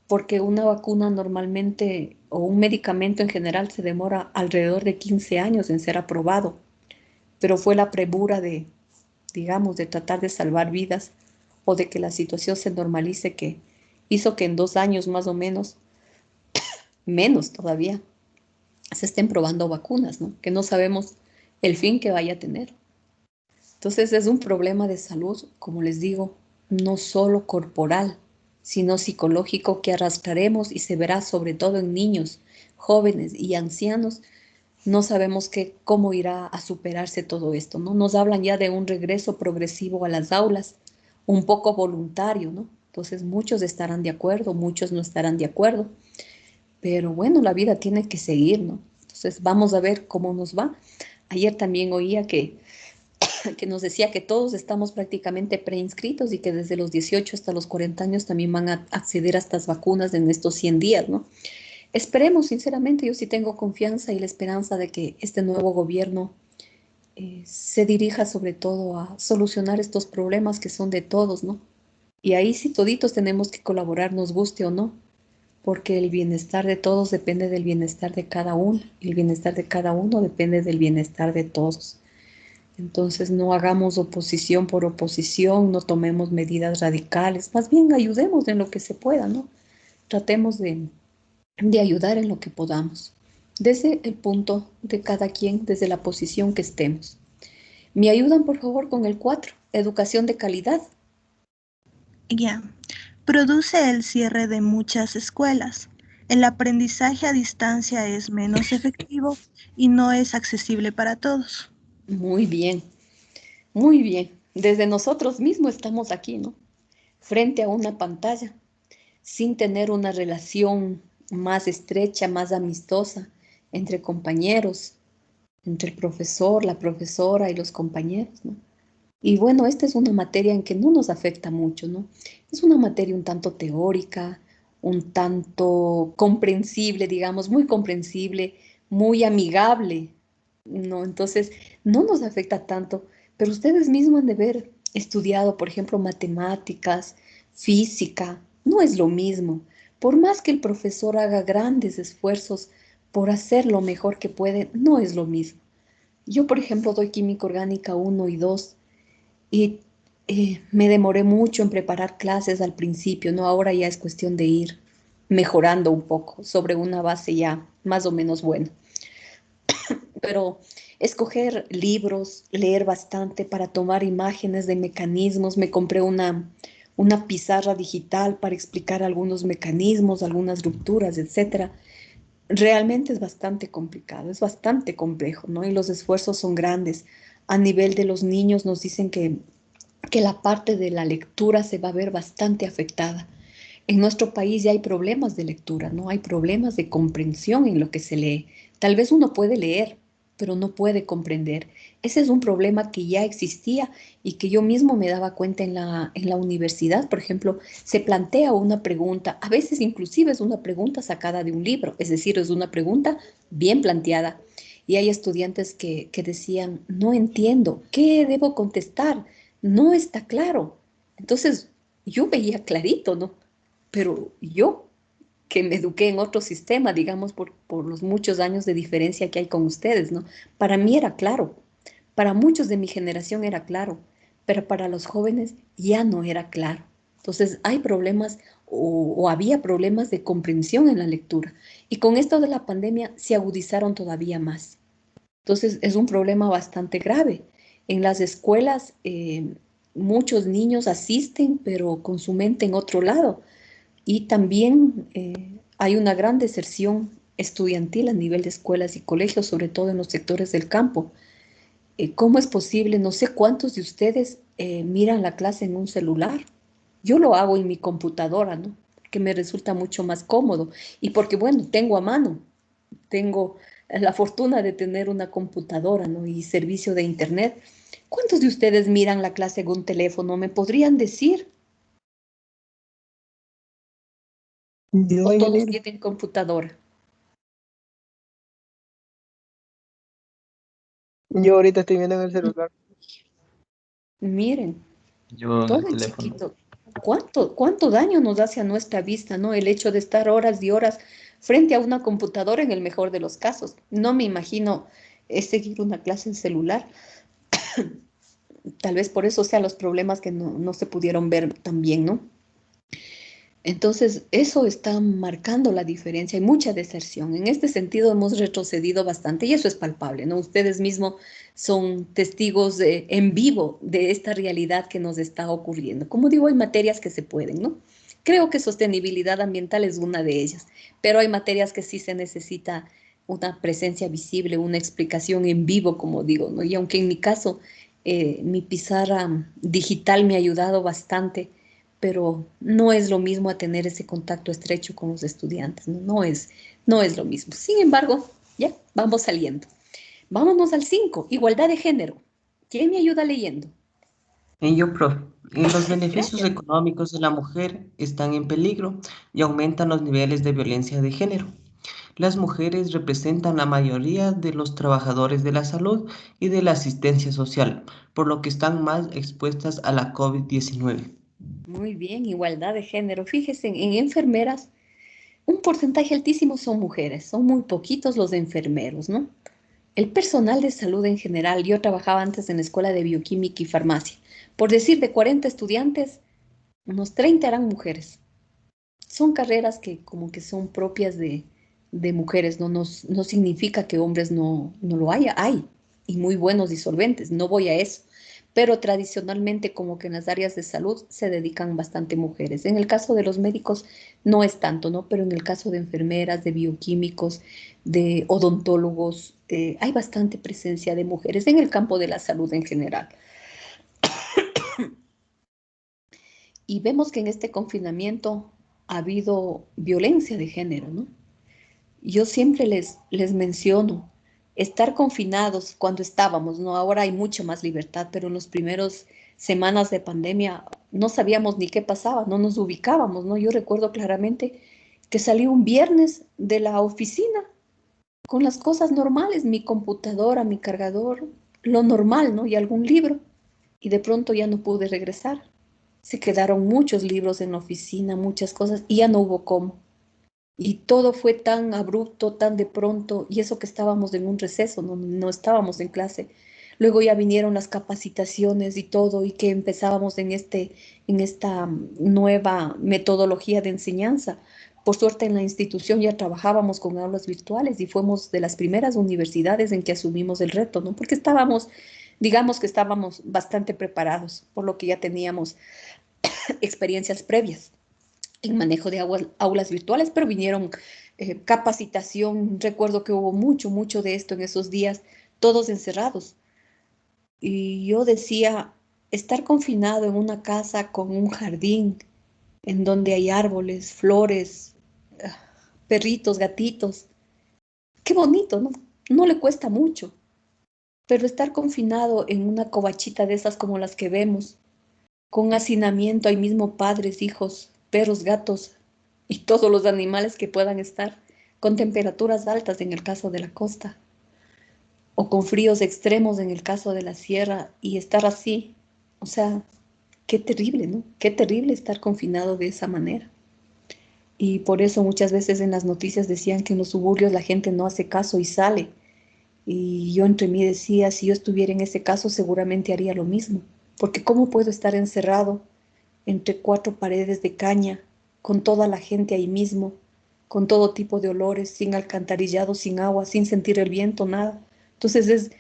porque una vacuna normalmente o un medicamento en general se demora alrededor de 15 años en ser aprobado, pero fue la premura de, digamos, de tratar de salvar vidas o de que la situación se normalice que hizo que en 2 años más o menos, menos todavía, se estén probando vacunas, ¿no? Que no sabemos el fin que vaya a tener. Entonces es un problema de salud, como les digo, no solo corporal, sino psicológico que arrastraremos y se verá sobre todo en niños, jóvenes y ancianos. No sabemos cómo irá a superarse todo esto, ¿no? Nos hablan ya de un regreso progresivo a las aulas, un poco voluntario, ¿no? Entonces muchos estarán de acuerdo, muchos no estarán de acuerdo, pero bueno, la vida tiene que seguir, ¿no? Entonces vamos a ver cómo nos va. Ayer también oía que nos decía que todos estamos prácticamente preinscritos y que desde los 18 hasta los 40 años también van a acceder a estas vacunas en estos 100 días, ¿no? Esperemos, sinceramente, yo sí tengo confianza y la esperanza de que este nuevo gobierno se dirija sobre todo a solucionar estos problemas que son de todos, ¿no? Y ahí sí toditos tenemos que colaborar, nos guste o no, porque el bienestar de todos depende del bienestar de cada uno, y el bienestar de cada uno depende del bienestar de todos. Entonces no hagamos oposición por oposición, no tomemos medidas radicales, más bien ayudemos en lo que se pueda, ¿no? Tratemos de ayudar en lo que podamos, desde el punto de cada quien, desde la posición que estemos. ¿Me ayudan, por favor, con el 4? Educación de calidad. Ya. Produce el cierre de muchas escuelas. El aprendizaje a distancia es menos efectivo y no es accesible para todos. Muy bien, muy bien. Desde nosotros mismos estamos aquí, ¿no? Frente a una pantalla, sin tener una relación más estrecha, más amistosa entre compañeros, entre el profesor, la profesora y los compañeros, ¿no? Y bueno, esta es una materia en que no nos afecta mucho, ¿no? Es una materia un tanto teórica, un tanto comprensible, digamos, muy comprensible, muy amigable, ¿no? Entonces, no nos afecta tanto, pero ustedes mismos han de haber estudiado, por ejemplo, matemáticas, física, no es lo mismo. Por más que el profesor haga grandes esfuerzos por hacer lo mejor que puede, no es lo mismo. Yo, por ejemplo, doy química orgánica 1 y 2 y me demoré mucho en preparar clases al principio, ¿no? Ahora ya es cuestión de ir mejorando un poco sobre una base ya más o menos buena. Pero escoger libros, leer bastante para tomar imágenes de mecanismos. Me compré una pizarra digital para explicar algunos mecanismos, algunas rupturas, etcétera. Realmente es bastante complicado, es bastante complejo, ¿no? Y los esfuerzos son grandes. A nivel de los niños nos dicen que la parte de la lectura se va a ver bastante afectada. En nuestro país ya hay problemas de lectura, ¿no? Hay problemas de comprensión en lo que se lee. Tal vez uno puede leer, pero no puede comprender. Ese es un problema que ya existía y que yo mismo me daba cuenta en la universidad. Por ejemplo, se plantea una pregunta, a veces inclusive es una pregunta sacada de un libro, es decir, es una pregunta bien planteada. Y hay estudiantes que decían, no entiendo, ¿qué debo contestar? No está claro. Entonces, yo veía clarito, ¿no? Pero yo, que me eduqué en otro sistema, digamos, por los muchos años de diferencia que hay con ustedes, ¿no? Para mí era claro, para muchos de mi generación era claro, pero para los jóvenes ya no era claro. Entonces, hay problemas o había problemas de comprensión en la lectura. Y con esto de la pandemia se agudizaron todavía más. Entonces, es un problema bastante grave. En las escuelas, muchos niños asisten, pero con su mente en otro lado. Y también hay una gran deserción estudiantil a nivel de escuelas y colegios, sobre todo en los sectores del campo. ¿Cómo es posible? No sé cuántos de ustedes miran la clase en un celular. Yo lo hago en mi computadora, ¿no? Que me resulta mucho más cómodo. Y porque, bueno, tengo a mano, tengo la fortuna de tener una computadora, ¿no? Y servicio de internet. ¿Cuántos de ustedes miran la clase en un teléfono? ¿Me podrían decir? Yo, ¿O todos ingeniero. tienen computadora? Yo ahorita estoy viendo en el celular. Miren, Yo en el todo es teléfono. chiquito. ¿Cuánto daño nos hace a nuestra vista, ¿no? El hecho de estar horas y horas frente a una computadora en el mejor de los casos. No me imagino seguir una clase en celular. Tal vez por eso sean los problemas que no se pudieron ver tan bien, ¿no? Entonces, eso está marcando la diferencia. Hay mucha deserción. En este sentido, hemos retrocedido bastante y eso es palpable, ¿no? Ustedes mismos son testigos en vivo de esta realidad que nos está ocurriendo. Como digo, hay materias que se pueden, ¿no? Creo que sostenibilidad ambiental es una de ellas, pero hay materias que sí se necesita una presencia visible, una explicación en vivo, como digo, ¿no? Y aunque en mi caso, mi pizarra digital me ha ayudado bastante, pero no es lo mismo a tener ese contacto estrecho con los estudiantes, no es lo mismo. Sin embargo, ya, vamos saliendo. Vámonos al 5, igualdad de género. ¿Quién me ayuda leyendo? Yo, profe, los beneficios Gracias. económicos de la mujer están en peligro y aumentan los niveles de violencia de género. Las mujeres representan la mayoría de los trabajadores de la salud y de la asistencia social, por lo que están más expuestas a la COVID-19. Muy bien, igualdad de género. Fíjese, en enfermeras, un porcentaje altísimo son mujeres, son muy poquitos los enfermeros, ¿no? El personal de salud en general, yo trabajaba antes en la escuela de bioquímica y farmacia. Por decir, de 40 estudiantes, unos 30 eran mujeres. Son carreras que como que son propias de mujeres, no significa que hombres no lo haya, hay, y muy buenos y solventes, no voy a eso. Pero tradicionalmente como que en las áreas de salud se dedican bastante mujeres. En el caso de los médicos no es tanto, ¿no? Pero en el caso de enfermeras, de bioquímicos, de odontólogos, hay bastante presencia de mujeres en el campo de la salud en general. Y vemos que en este confinamiento ha habido violencia de género, ¿no? Yo siempre les menciono, estar confinados cuando estábamos, ¿no? Ahora hay mucha más libertad, pero en los primeros semanas de pandemia no sabíamos ni qué pasaba, no nos ubicábamos, ¿no? Yo recuerdo claramente que salí un viernes de la oficina con las cosas normales, mi computadora, mi cargador, lo normal, ¿no? Y algún libro. Y de pronto ya no pude regresar. Se quedaron muchos libros en la oficina, muchas cosas, y ya no hubo cómo. Y todo fue tan abrupto, tan de pronto, y eso que estábamos en un receso, no estábamos en clase. Luego ya vinieron las capacitaciones y todo, y que empezábamos en esta nueva metodología de enseñanza. Por suerte en la institución ya trabajábamos con aulas virtuales y fuimos de las primeras universidades en que asumimos el reto, ¿no? Porque estábamos, digamos que estábamos bastante preparados, por lo que ya teníamos experiencias previas en manejo de aulas virtuales, pero vinieron capacitación, recuerdo que hubo mucho de esto en esos días, todos encerrados. Y yo decía, estar confinado en una casa con un jardín, en donde hay árboles, flores, perritos, gatitos, qué bonito, ¿no? No le cuesta mucho, pero estar confinado en una covachita de esas como las que vemos, con hacinamiento, hay mismo padres, hijos, perros, gatos y todos los animales que puedan estar, con temperaturas altas en el caso de la costa, o con fríos extremos en el caso de la sierra, y estar así, o sea, qué terrible, ¿no? Qué terrible estar confinado de esa manera. Y por eso muchas veces en las noticias decían que en los suburbios la gente no hace caso y sale. Y yo entre mí decía, si yo estuviera en ese caso, seguramente haría lo mismo. Porque ¿cómo puedo estar encerrado entre cuatro paredes de caña, con toda la gente ahí mismo, con todo tipo de olores, sin alcantarillado, sin agua, sin sentir el viento, nada? Entonces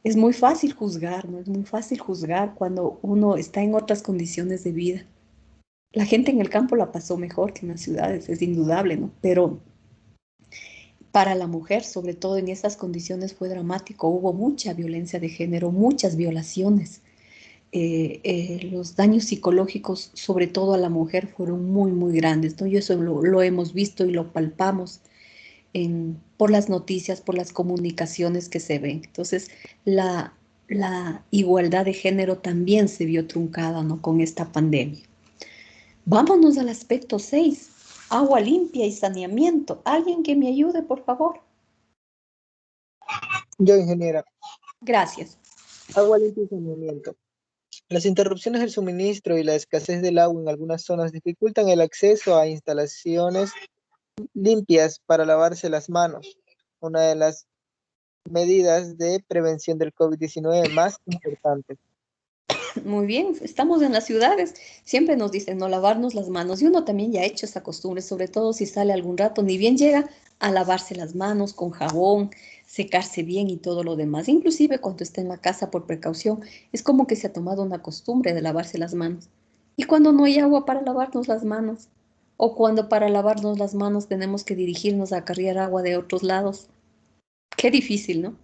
es muy fácil juzgar, ¿no? Es muy fácil juzgar cuando uno está en otras condiciones de vida. La gente en el campo la pasó mejor que en las ciudades, es indudable, ¿no? Pero para la mujer, sobre todo en esas condiciones, fue dramático. Hubo mucha violencia de género, muchas violaciones. Los daños psicológicos, sobre todo a la mujer, fueron muy grandes, ¿no? Y eso lo hemos visto y lo palpamos por las noticias, por las comunicaciones que se ven. Entonces, la igualdad de género también se vio truncada, ¿no? Con esta pandemia. Vámonos al aspecto 6, agua limpia y saneamiento. ¿Alguien que me ayude, por favor? Yo, ingeniera. Gracias. Agua limpia y saneamiento. Las interrupciones del suministro y la escasez del agua en algunas zonas dificultan el acceso a instalaciones limpias para lavarse las manos, una de las medidas de prevención del COVID-19 más importantes. Muy bien, estamos en las ciudades, siempre nos dicen no lavarnos las manos y uno también ya ha hecho esa costumbre, sobre todo si sale algún rato, ni bien llega a lavarse las manos con jabón, secarse bien y todo lo demás. Inclusive cuando está en la casa por precaución, es como que se ha tomado una costumbre de lavarse las manos. Y cuando no hay agua para lavarnos las manos, o cuando para lavarnos las manos tenemos que dirigirnos a cargar agua de otros lados, qué difícil, ¿no?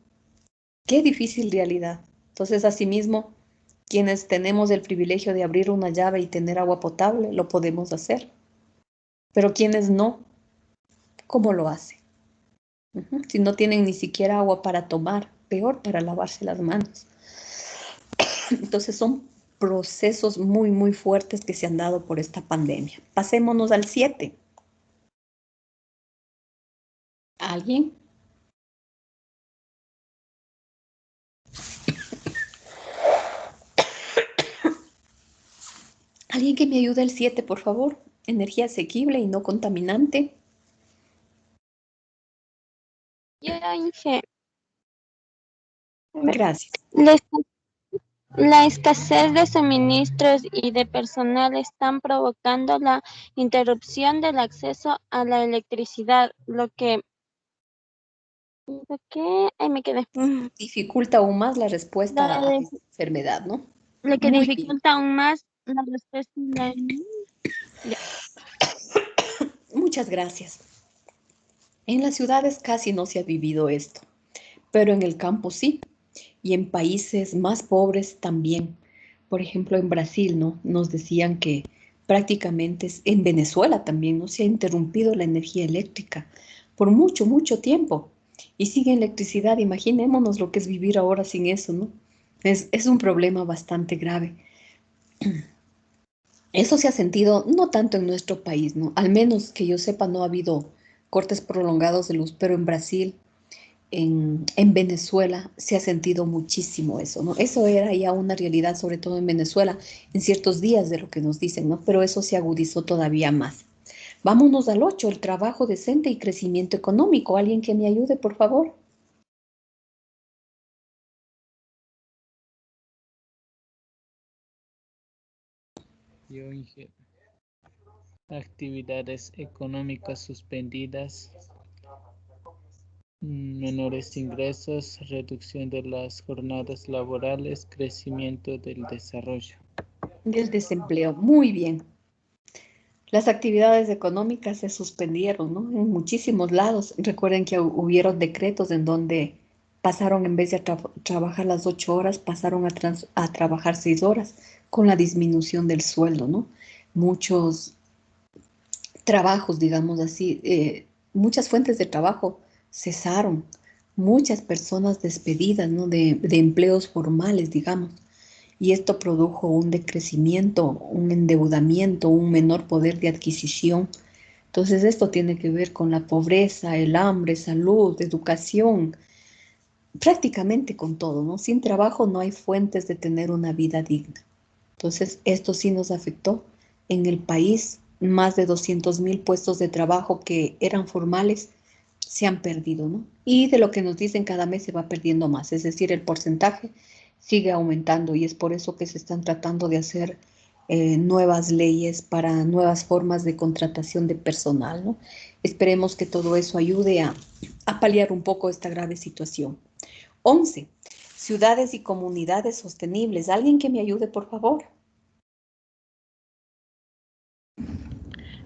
Qué difícil realidad. Entonces, asimismo, Quienes tenemos el privilegio de abrir una llave y tener agua potable, lo podemos hacer. Pero quienes no, ¿cómo lo hacen? Si no tienen ni siquiera agua para tomar, peor para lavarse las manos. Entonces son procesos muy, muy fuertes que se han dado por esta pandemia. Pasémonos al 7. ¿Alguien? ¿Alguien que me ayude al 7, por favor? Energía asequible y no contaminante. Yo, Inge, Gracias. la escasez de suministros y de personal están provocando la interrupción del acceso a la electricidad, ahí me quedé. Dificulta aún más la respuesta a La- esta enfermedad, ¿no? Lo que Muy bien. dificulta aún más la respuesta. Muchas gracias. En las ciudades casi no se ha vivido esto, pero en el campo sí, y en países más pobres también. Por ejemplo, en Brasil, ¿no? Nos decían que prácticamente en Venezuela también no se ha interrumpido la energía eléctrica por mucho, mucho tiempo. Y sin electricidad, imaginémonos lo que es vivir ahora sin eso, ¿no? Es un problema bastante grave. Eso se ha sentido no tanto en nuestro país, ¿no? Al menos que yo sepa, no ha habido cortes prolongados de luz, pero en Brasil, en Venezuela, se ha sentido muchísimo eso, ¿no? Eso era ya una realidad, sobre todo en Venezuela, en ciertos días de lo que nos dicen, ¿no? Pero eso se agudizó todavía más. Vámonos al 8, el trabajo decente y crecimiento económico. ¿Alguien que me ayude, por favor? Yo, Inge, actividades económicas suspendidas, menores ingresos, reducción de las jornadas laborales, crecimiento del desarrollo. Del desempleo. Muy bien. Las actividades económicas se suspendieron, ¿no? En muchísimos lados. Recuerden que hubieron decretos en donde pasaron, en vez de trabajar las 8 horas, pasaron a trabajar 6 horas con la disminución del sueldo, ¿no? Muchos trabajos, digamos así, muchas fuentes de trabajo cesaron, muchas personas despedidas, ¿no? De empleos formales, digamos. Y esto produjo un decrecimiento, un endeudamiento, un menor poder de adquisición. Entonces esto tiene que ver con la pobreza, el hambre, salud, educación, prácticamente con todo, ¿no? Sin trabajo no hay fuentes de tener una vida digna. Entonces esto sí nos afectó en el país. Más de 200,000 puestos de trabajo que eran formales se han perdido, ¿no? Y de lo que nos dicen cada mes se va perdiendo más, es decir, el porcentaje sigue aumentando y es por eso que se están tratando de hacer nuevas leyes para nuevas formas de contratación de personal, ¿no? Esperemos que todo eso ayude a paliar un poco esta grave situación. 11. Ciudades y comunidades sostenibles. ¿Alguien que me ayude, por favor?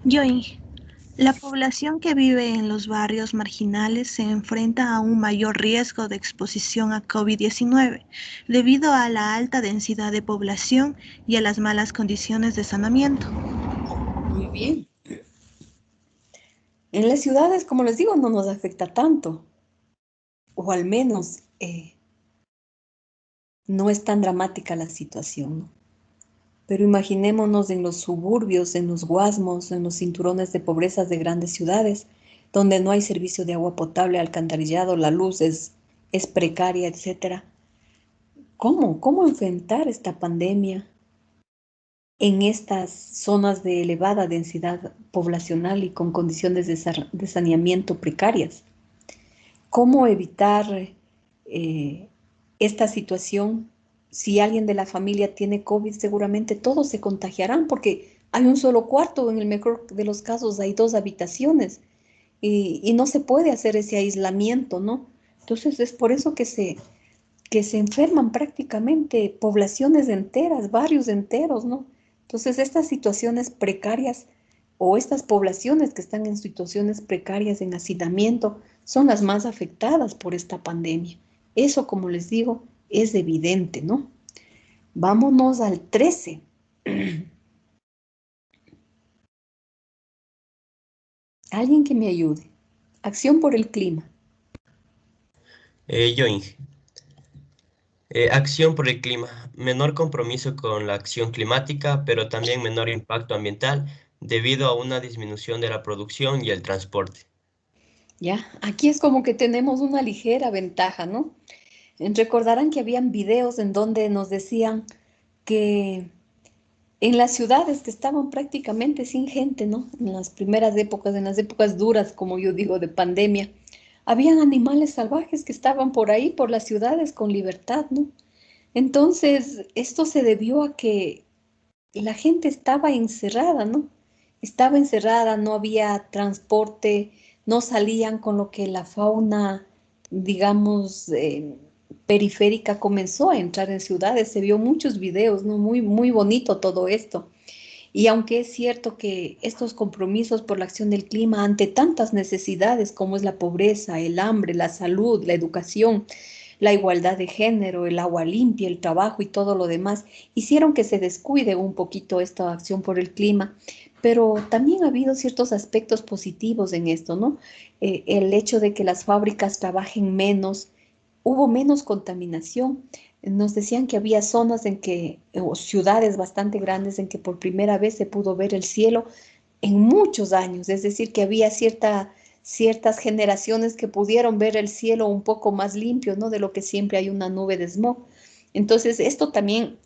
Yo, Inge. La población que vive en los barrios marginales se enfrenta a un mayor riesgo de exposición a COVID-19 debido a la alta densidad de población y a las malas condiciones de saneamiento. Muy bien. En las ciudades, como les digo, no nos afecta tanto, o al menos no es tan dramática la situación, ¿no? Pero imaginémonos en los suburbios, en los guasmos, en los cinturones de pobreza de grandes ciudades, donde no hay servicio de agua potable, alcantarillado, la luz es precaria, etc. ¿Cómo enfrentar esta pandemia en estas zonas de elevada densidad poblacional y con condiciones de saneamiento precarias? ¿Cómo evitar esta situación? Si alguien de la familia tiene COVID, seguramente todos se contagiarán porque hay un solo cuarto, en el mejor de los casos hay 2 habitaciones y no se puede hacer ese aislamiento, ¿no? Entonces es por eso que se enferman prácticamente poblaciones enteras, barrios enteros, ¿no? Entonces estas situaciones precarias o estas poblaciones que están en situaciones precarias en hacinamiento son las más afectadas por esta pandemia. Eso, como les digo, es evidente, ¿no? Vámonos al 13. Alguien que me ayude. Acción por el clima. Yo, Inge. Acción por el clima. Menor compromiso con la acción climática, pero también menor impacto ambiental debido a una disminución de la producción y el transporte. Ya, aquí es como que tenemos una ligera ventaja, ¿no? Recordarán que habían videos en donde nos decían que en las ciudades que estaban prácticamente sin gente, ¿no? En las primeras épocas, en las épocas duras, como yo digo, de pandemia, habían animales salvajes que estaban por ahí, por las ciudades, con libertad, ¿no? Entonces, esto se debió a que la gente estaba encerrada, ¿no? Estaba encerrada, no había transporte, no salían, con lo que la fauna, digamos, periférica comenzó a entrar en ciudades. Se vio muchos videos, ¿no? Muy, muy bonito todo esto. Y aunque es cierto que estos compromisos por la acción del clima ante tantas necesidades como es la pobreza, el hambre, la salud, la educación, la igualdad de género, el agua limpia, el trabajo y todo lo demás, hicieron que se descuide un poquito esta acción por el clima. Pero también ha habido ciertos aspectos positivos en esto, ¿no? El hecho de que las fábricas trabajen menos, hubo menos contaminación. Nos decían que había zonas en que, o ciudades bastante grandes en que por primera vez se pudo ver el cielo en muchos años, es decir, que había ciertas generaciones que pudieron ver el cielo un poco más limpio, ¿no? De lo que siempre hay una nube de smog. Entonces, esto también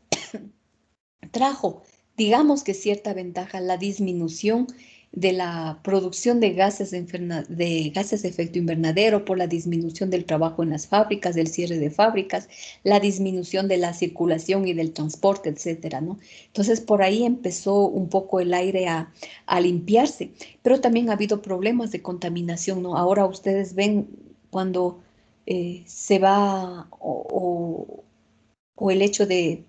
trajo, digamos que cierta ventaja, la disminución de la producción de de gases de efecto invernadero por la disminución del trabajo en las fábricas, del cierre de fábricas, la disminución de la circulación y del transporte, etcétera, ¿no? Entonces, por ahí empezó un poco el aire a limpiarse, pero también ha habido problemas de contaminación, ¿no? Ahora ustedes ven cuando se va o el hecho de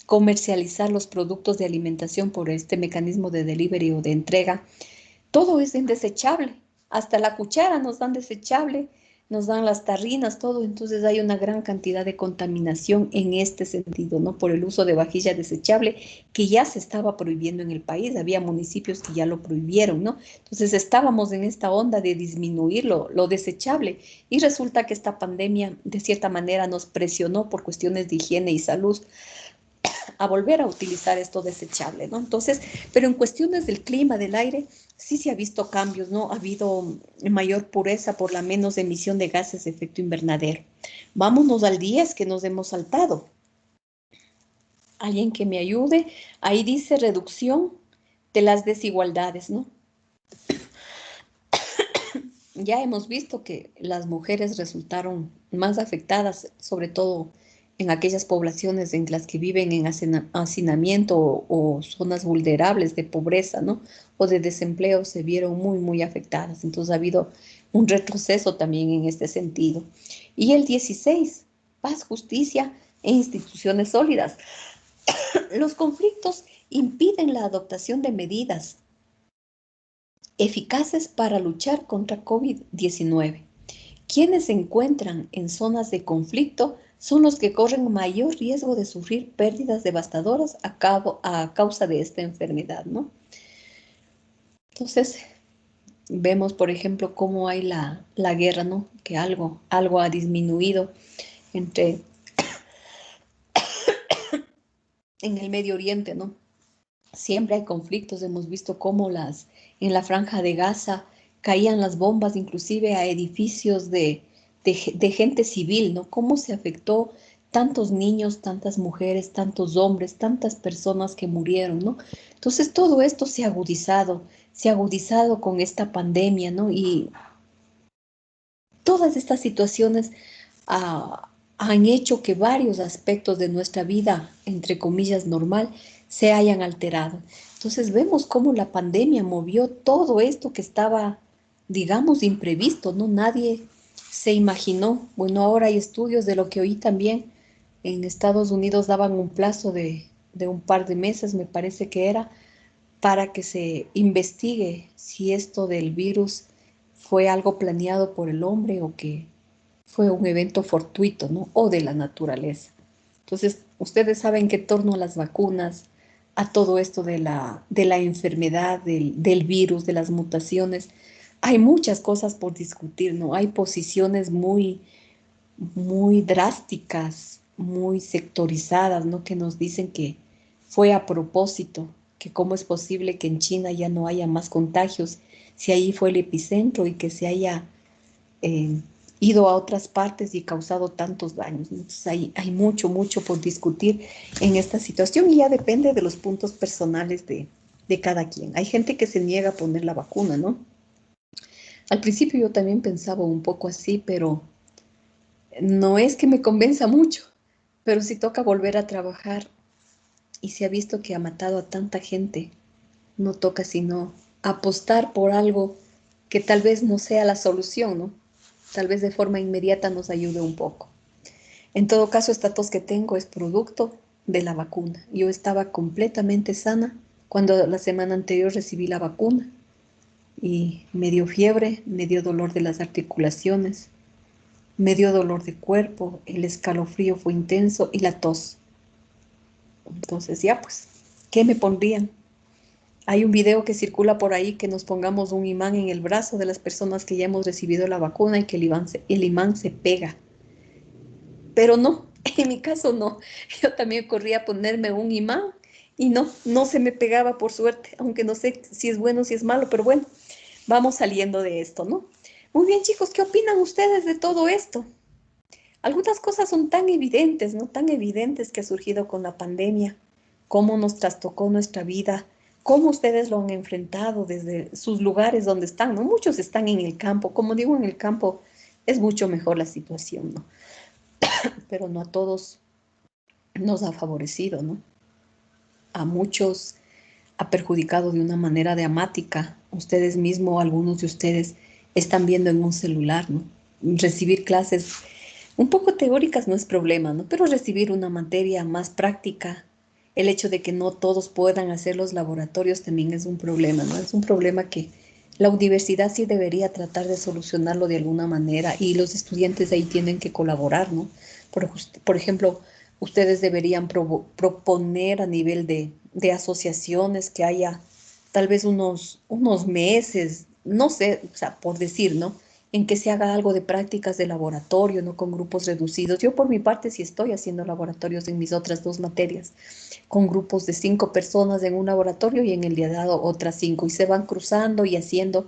comercializar los productos de alimentación por este mecanismo de delivery o de entrega, todo es indesechable. Hasta la cuchara nos dan desechable, nos dan las tarrinas, todo. Entonces hay una gran cantidad de contaminación en este sentido, ¿no? Por el uso de vajilla desechable que ya se estaba prohibiendo en el país. Había municipios que ya lo prohibieron, ¿no? Entonces estábamos en esta onda de disminuir lo desechable y resulta que esta pandemia de cierta manera nos presionó por cuestiones de higiene y salud a volver a utilizar esto desechable, ¿no? Entonces, pero en cuestiones del clima, del aire, sí se ha visto cambios, ¿no? Ha habido mayor pureza por la menos emisión de gases de efecto invernadero. Vámonos al 10 que nos hemos saltado. Alguien que me ayude. Ahí dice reducción de las desigualdades, ¿no? Ya hemos visto que las mujeres resultaron más afectadas, sobre todo en aquellas poblaciones en las que viven en hacinamiento o zonas vulnerables de pobreza, ¿no? O de desempleo, se vieron muy, muy afectadas. Entonces ha habido un retroceso también en este sentido. Y el 16, paz, justicia e instituciones sólidas. Los conflictos impiden la adoptación de medidas eficaces para luchar contra COVID-19. Quienes se encuentran en zonas de conflicto son los que corren mayor riesgo de sufrir pérdidas devastadoras a causa de esta enfermedad, ¿no? Entonces, vemos, por ejemplo, cómo hay la guerra, ¿no? Que algo ha disminuido entre en el Medio Oriente, ¿no? Siempre hay conflictos, hemos visto cómo en la Franja de Gaza caían las bombas inclusive a edificios de gente civil, ¿no? Cómo se afectó tantos niños, tantas mujeres, tantos hombres, tantas personas que murieron, ¿no? Entonces todo esto se ha agudizado con esta pandemia, ¿no? Y todas estas situaciones han hecho que varios aspectos de nuestra vida, entre comillas, normal, se hayan alterado. Entonces vemos cómo la pandemia movió todo esto que estaba, digamos, imprevisto, ¿no? Nadie se imaginó. Bueno, ahora hay estudios de lo que oí también. En Estados Unidos daban un plazo de un par de meses, me parece que era, para que se investigue si esto del virus fue algo planeado por el hombre o que fue un evento fortuito, ¿no? O de la naturaleza. Entonces, Ustedes saben que en torno a las vacunas, a todo esto de la enfermedad, del virus, de las mutaciones, hay muchas cosas por discutir, ¿no? Hay posiciones muy drásticas, muy sectorizadas, ¿no? Que nos dicen que fue a propósito, que cómo es posible que en China ya no haya más contagios, si ahí fue el epicentro y que se haya eh, ido a otras partes y causado tantos daños. Entonces hay mucho por discutir en esta situación y ya depende de los puntos personales de cada quien. Hay gente que se niega a poner la vacuna, ¿no? Al principio yo también pensaba un poco así, pero no es que me convenza mucho, pero si toca volver a trabajar y se ha visto que ha matado a tanta gente, no toca sino apostar por algo que tal vez no sea la solución, ¿no? Tal vez de forma inmediata nos ayude un poco. En todo caso, esta tos que tengo es producto de la vacuna. Yo estaba completamente sana cuando la semana anterior recibí la vacuna y me dio fiebre, me dio dolor de las articulaciones, me dio dolor de cuerpo, el escalofrío fue intenso y la tos. Entonces ya pues, ¿qué me pondrían? Hay un video que circula por ahí que nos pongamos un imán en el brazo de las personas que ya hemos recibido la vacuna y que el imán se pega. Pero no, en mi caso no. Yo también corría a ponerme un imán y no se me pegaba por suerte, aunque no sé si es bueno o si es malo, pero bueno, vamos saliendo de esto, ¿no? Muy bien, chicos, ¿qué opinan ustedes de todo esto? Algunas cosas son tan evidentes, ¿no? Tan evidentes que ha surgido con la pandemia, cómo nos trastocó nuestra vida, cómo ustedes lo han enfrentado desde sus lugares donde están, ¿no? Muchos están en el campo, como digo, en el campo es mucho mejor la situación, ¿no? Pero no a todos nos ha favorecido, ¿no? A muchos ha perjudicado de una manera dramática. Ustedes mismos, algunos de ustedes, están viendo en un celular, ¿no? Recibir clases un poco teóricas no es problema, ¿no? Pero recibir una materia más práctica, el hecho de que no todos puedan hacer los laboratorios también es un problema, ¿no? Es un problema que la universidad sí debería tratar de solucionarlo de alguna manera y los estudiantes ahí tienen que colaborar, ¿no? Por ejemplo, ustedes deberían proponer a nivel de asociaciones que haya tal vez unos meses, no sé, o sea, por decir, ¿no? En que se haga algo de prácticas de laboratorio, no con grupos reducidos. Yo por mi parte sí estoy haciendo laboratorios en mis otras dos materias, con grupos de 5 personas en un laboratorio y en el día dado otras 5 y se van cruzando y haciendo,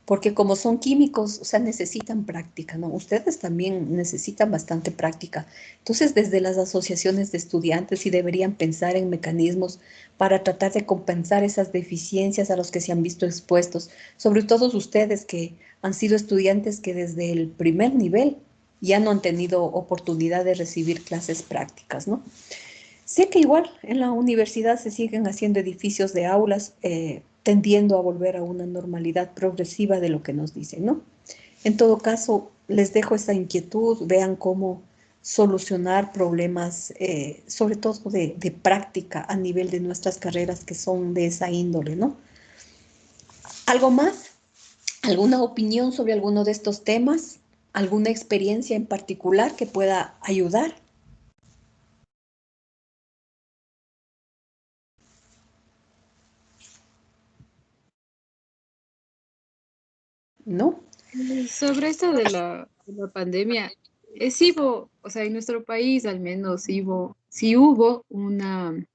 porque como son químicos, o sea, necesitan práctica, ¿no? Ustedes también necesitan bastante práctica. Entonces, desde las asociaciones de estudiantes sí deberían pensar en mecanismos para tratar de compensar esas deficiencias a los que se han visto expuestos, sobre todo ustedes que han sido estudiantes que desde el primer nivel ya no han tenido oportunidad de recibir clases prácticas, ¿no? Sé que igual en la universidad se siguen haciendo edificios de aulas, tendiendo a volver a una normalidad progresiva de lo que nos dicen, ¿no? En todo caso, les dejo esa inquietud, vean cómo solucionar problemas, sobre todo de práctica a nivel de nuestras carreras que son de esa índole, ¿no? ¿Algo más? ¿Alguna opinión sobre alguno de estos temas? ¿Alguna experiencia en particular que pueda ayudar? ¿No? Sobre esto de la pandemia, sí hubo, o sea, en nuestro país al menos sí hubo una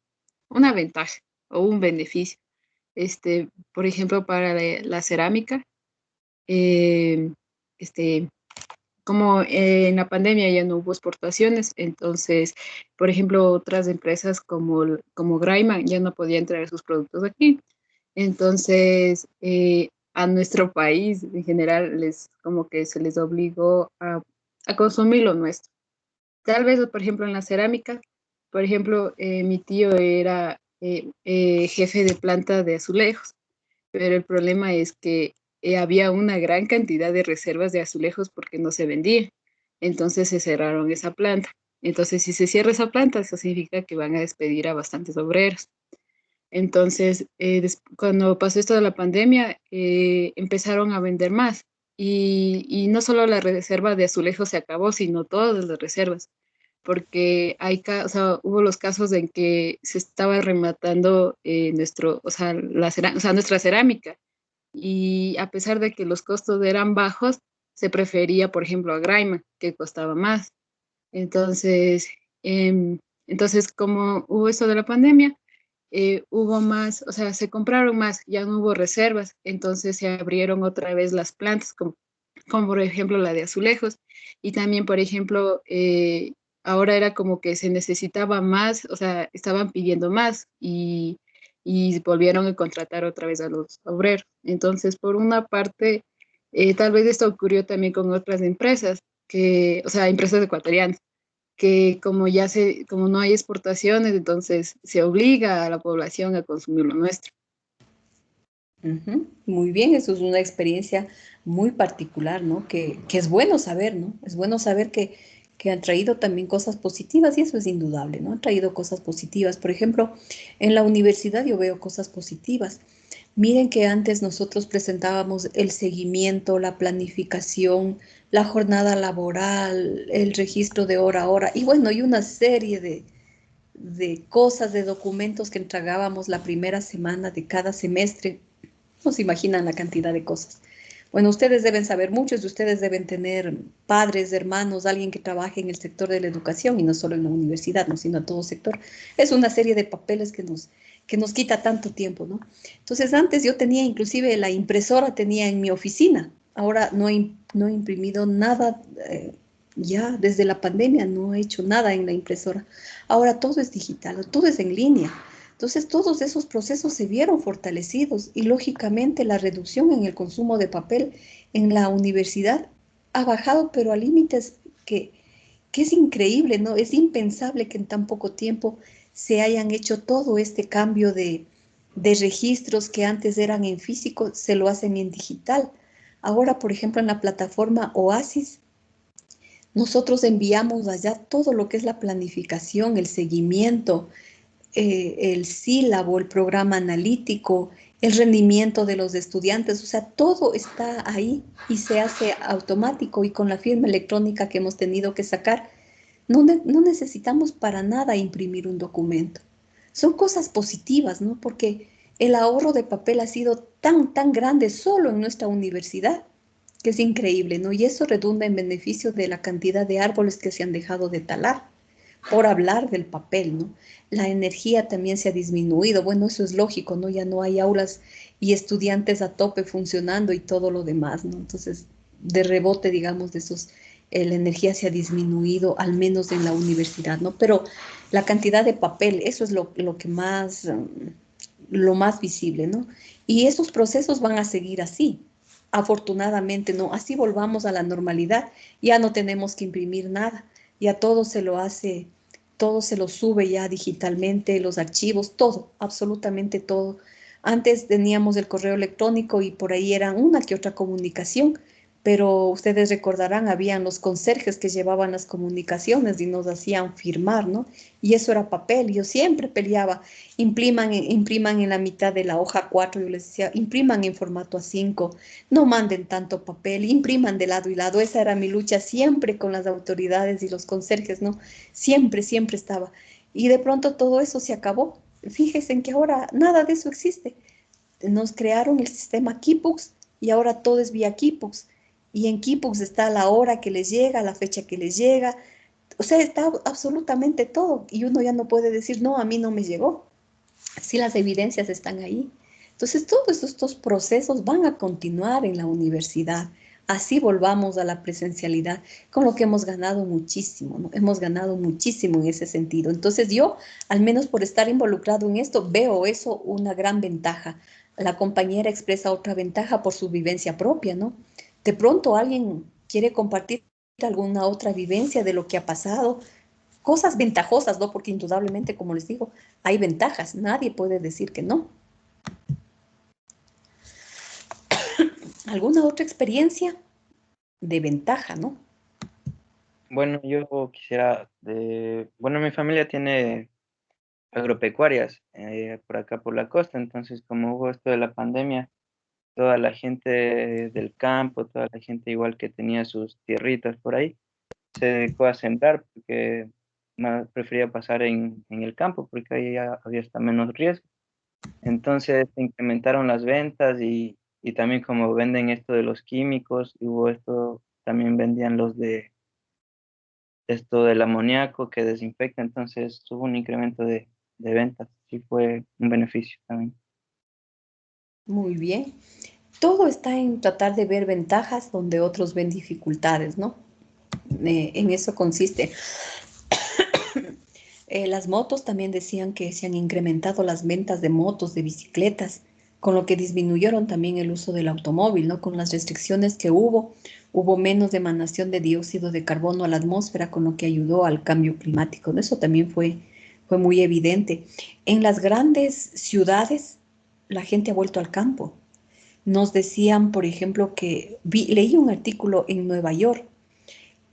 ventaja o un beneficio. Por ejemplo, para la cerámica, eh, este, como en la pandemia ya no hubo exportaciones, entonces, por ejemplo, otras empresas como Graiman ya no podían traer sus productos aquí. Entonces, a nuestro país en general como que se les obligó a consumir lo nuestro. Tal vez, por ejemplo, en la cerámica, por ejemplo, mi tío era jefe de planta de azulejos, pero el problema es que había una gran cantidad de reservas de azulejos porque no se vendía. Entonces se cerraron esa planta. Entonces, si se cierra esa planta, eso significa que van a despedir a bastantes obreros. Entonces, cuando pasó esto de la pandemia, empezaron a vender más. Y no solo la reserva de azulejos se acabó, sino todas las reservas. porque o sea, hubo los casos en que se estaba rematando o sea, nuestra cerámica, y a pesar de que los costos eran bajos, se prefería, por ejemplo, a Graima, que costaba más. Entonces, em, entonces como hubo eso de la pandemia, hubo más, o sea, se compraron más, ya no hubo reservas, entonces se abrieron otra vez las plantas, como por ejemplo la de azulejos, y también, por ejemplo, ahora era como que se necesitaba más, o sea, estaban pidiendo más y volvieron a contratar otra vez a los obreros. Entonces, por una parte, tal vez esto ocurrió también con otras empresas, o sea, empresas ecuatorianas, que como no hay exportaciones, entonces se obliga a la población a consumir lo nuestro. Muy bien, eso es una experiencia muy particular, ¿no? Que es bueno saber, ¿no? Es bueno saber que han traído también cosas positivas y eso es indudable, ¿no? Han traído cosas positivas. Por ejemplo, en la universidad yo veo cosas positivas. Miren que antes nosotros presentábamos el seguimiento, la planificación, la jornada laboral, el registro de hora a hora y bueno, y una serie de cosas, de documentos que entregábamos la primera semana de cada semestre. No se imaginan la cantidad de cosas. Bueno, ustedes deben saber, muchos de ustedes deben tener padres, hermanos, alguien que trabaje en el sector de la educación y no solo en la universidad, ¿no? Sino a todo sector. Es una serie de papeles que nos quita tanto tiempo, ¿no? Entonces, antes yo tenía inclusive la impresora, tenía en mi oficina. Ahora no he imprimido nada, ya desde la pandemia no he hecho nada en la impresora. Ahora todo es digital, todo es en línea. Entonces, todos esos procesos se vieron fortalecidos y lógicamente la reducción en el consumo de papel en la universidad ha bajado, pero a límites que es increíble, ¿no? Es impensable que en tan poco tiempo se hayan hecho todo este cambio de registros que antes eran en físico, se lo hacen en digital. Ahora, por ejemplo, en la plataforma Oasis, nosotros enviamos allá todo lo que es la planificación, el seguimiento, el sílabo, el programa analítico, el rendimiento de los estudiantes, o sea, todo está ahí y se hace automático y con la firma electrónica que hemos tenido que sacar, no necesitamos para nada imprimir un documento. Son cosas positivas, ¿no? Porque el ahorro de papel ha sido tan grande solo en nuestra universidad, que es increíble, ¿no? Y eso redunda en beneficio de la cantidad de árboles que se han dejado de talar por hablar del papel, ¿no? La energía también se ha disminuido. Bueno, eso es lógico, ¿no? Ya no hay aulas y estudiantes a tope funcionando y todo lo demás, ¿no? Entonces, de rebote, digamos, la energía se ha disminuido, al menos en la universidad, ¿no? Pero la cantidad de papel, eso es lo que más, lo más visible, ¿no? Y esos procesos van a seguir así. Afortunadamente, ¿no? Así volvamos a la normalidad, ya no tenemos que imprimir nada, ya todo se lo hace, todo se lo sube ya digitalmente, los archivos, todo, absolutamente todo. Antes teníamos el correo electrónico y por ahí era una que otra comunicación, pero ustedes recordarán, habían los conserjes que llevaban las comunicaciones y nos hacían firmar, ¿no? Y eso era papel. Yo siempre peleaba, impriman en la mitad de la hoja 4, yo les decía, impriman en formato A5, no manden tanto papel, impriman de lado y lado. Esa era mi lucha siempre con las autoridades y los conserjes, ¿no? Siempre estaba. Y de pronto todo eso se acabó. Fíjense en que ahora nada de eso existe. Nos crearon el sistema Keybooks y ahora todo es vía Keybooks. Y en Keybooks está la hora que les llega, la fecha que les llega. O sea, está absolutamente todo. Y uno ya no puede decir, no, a mí no me llegó. Si las evidencias están ahí. Entonces, todos estos procesos van a continuar en la universidad. Así volvamos a la presencialidad, con lo que hemos ganado muchísimo, ¿no? Hemos ganado muchísimo en ese sentido. Entonces, yo, al menos por estar involucrado en esto, veo eso una gran ventaja. La compañera expresa otra ventaja por su vivencia propia, ¿no? De pronto alguien quiere compartir alguna otra vivencia de lo que ha pasado, cosas ventajosas, ¿no? Porque indudablemente, como les digo, hay ventajas, nadie puede decir que no. ¿Alguna otra experiencia de ventaja, no? Bueno, yo quisiera, bueno, mi familia tiene agropecuarias por acá por la costa, entonces como hubo esto de la pandemia, toda la gente del campo, toda la gente igual que tenía sus tierritas por ahí, se dedicó a sembrar porque prefería pasar en el campo porque ahí había hasta menos riesgo. Entonces se incrementaron las ventas y también como venden esto de los químicos, hubo esto, también vendían los de esto del amoníaco que desinfecta, entonces hubo un incremento de ventas, sí fue un beneficio también. Muy bien. Todo está en tratar de ver ventajas donde otros ven dificultades, ¿no? En eso consiste. Las motos también decían que se han incrementado las ventas de motos, de bicicletas, con lo que disminuyeron también el uso del automóvil, ¿no? Con las restricciones que hubo menos emanación de dióxido de carbono a la atmósfera, con lo que ayudó al cambio climático, ¿no? Eso también fue muy evidente. En las grandes ciudades, la gente ha vuelto al campo. Nos decían, por ejemplo, que leí un artículo en Nueva York,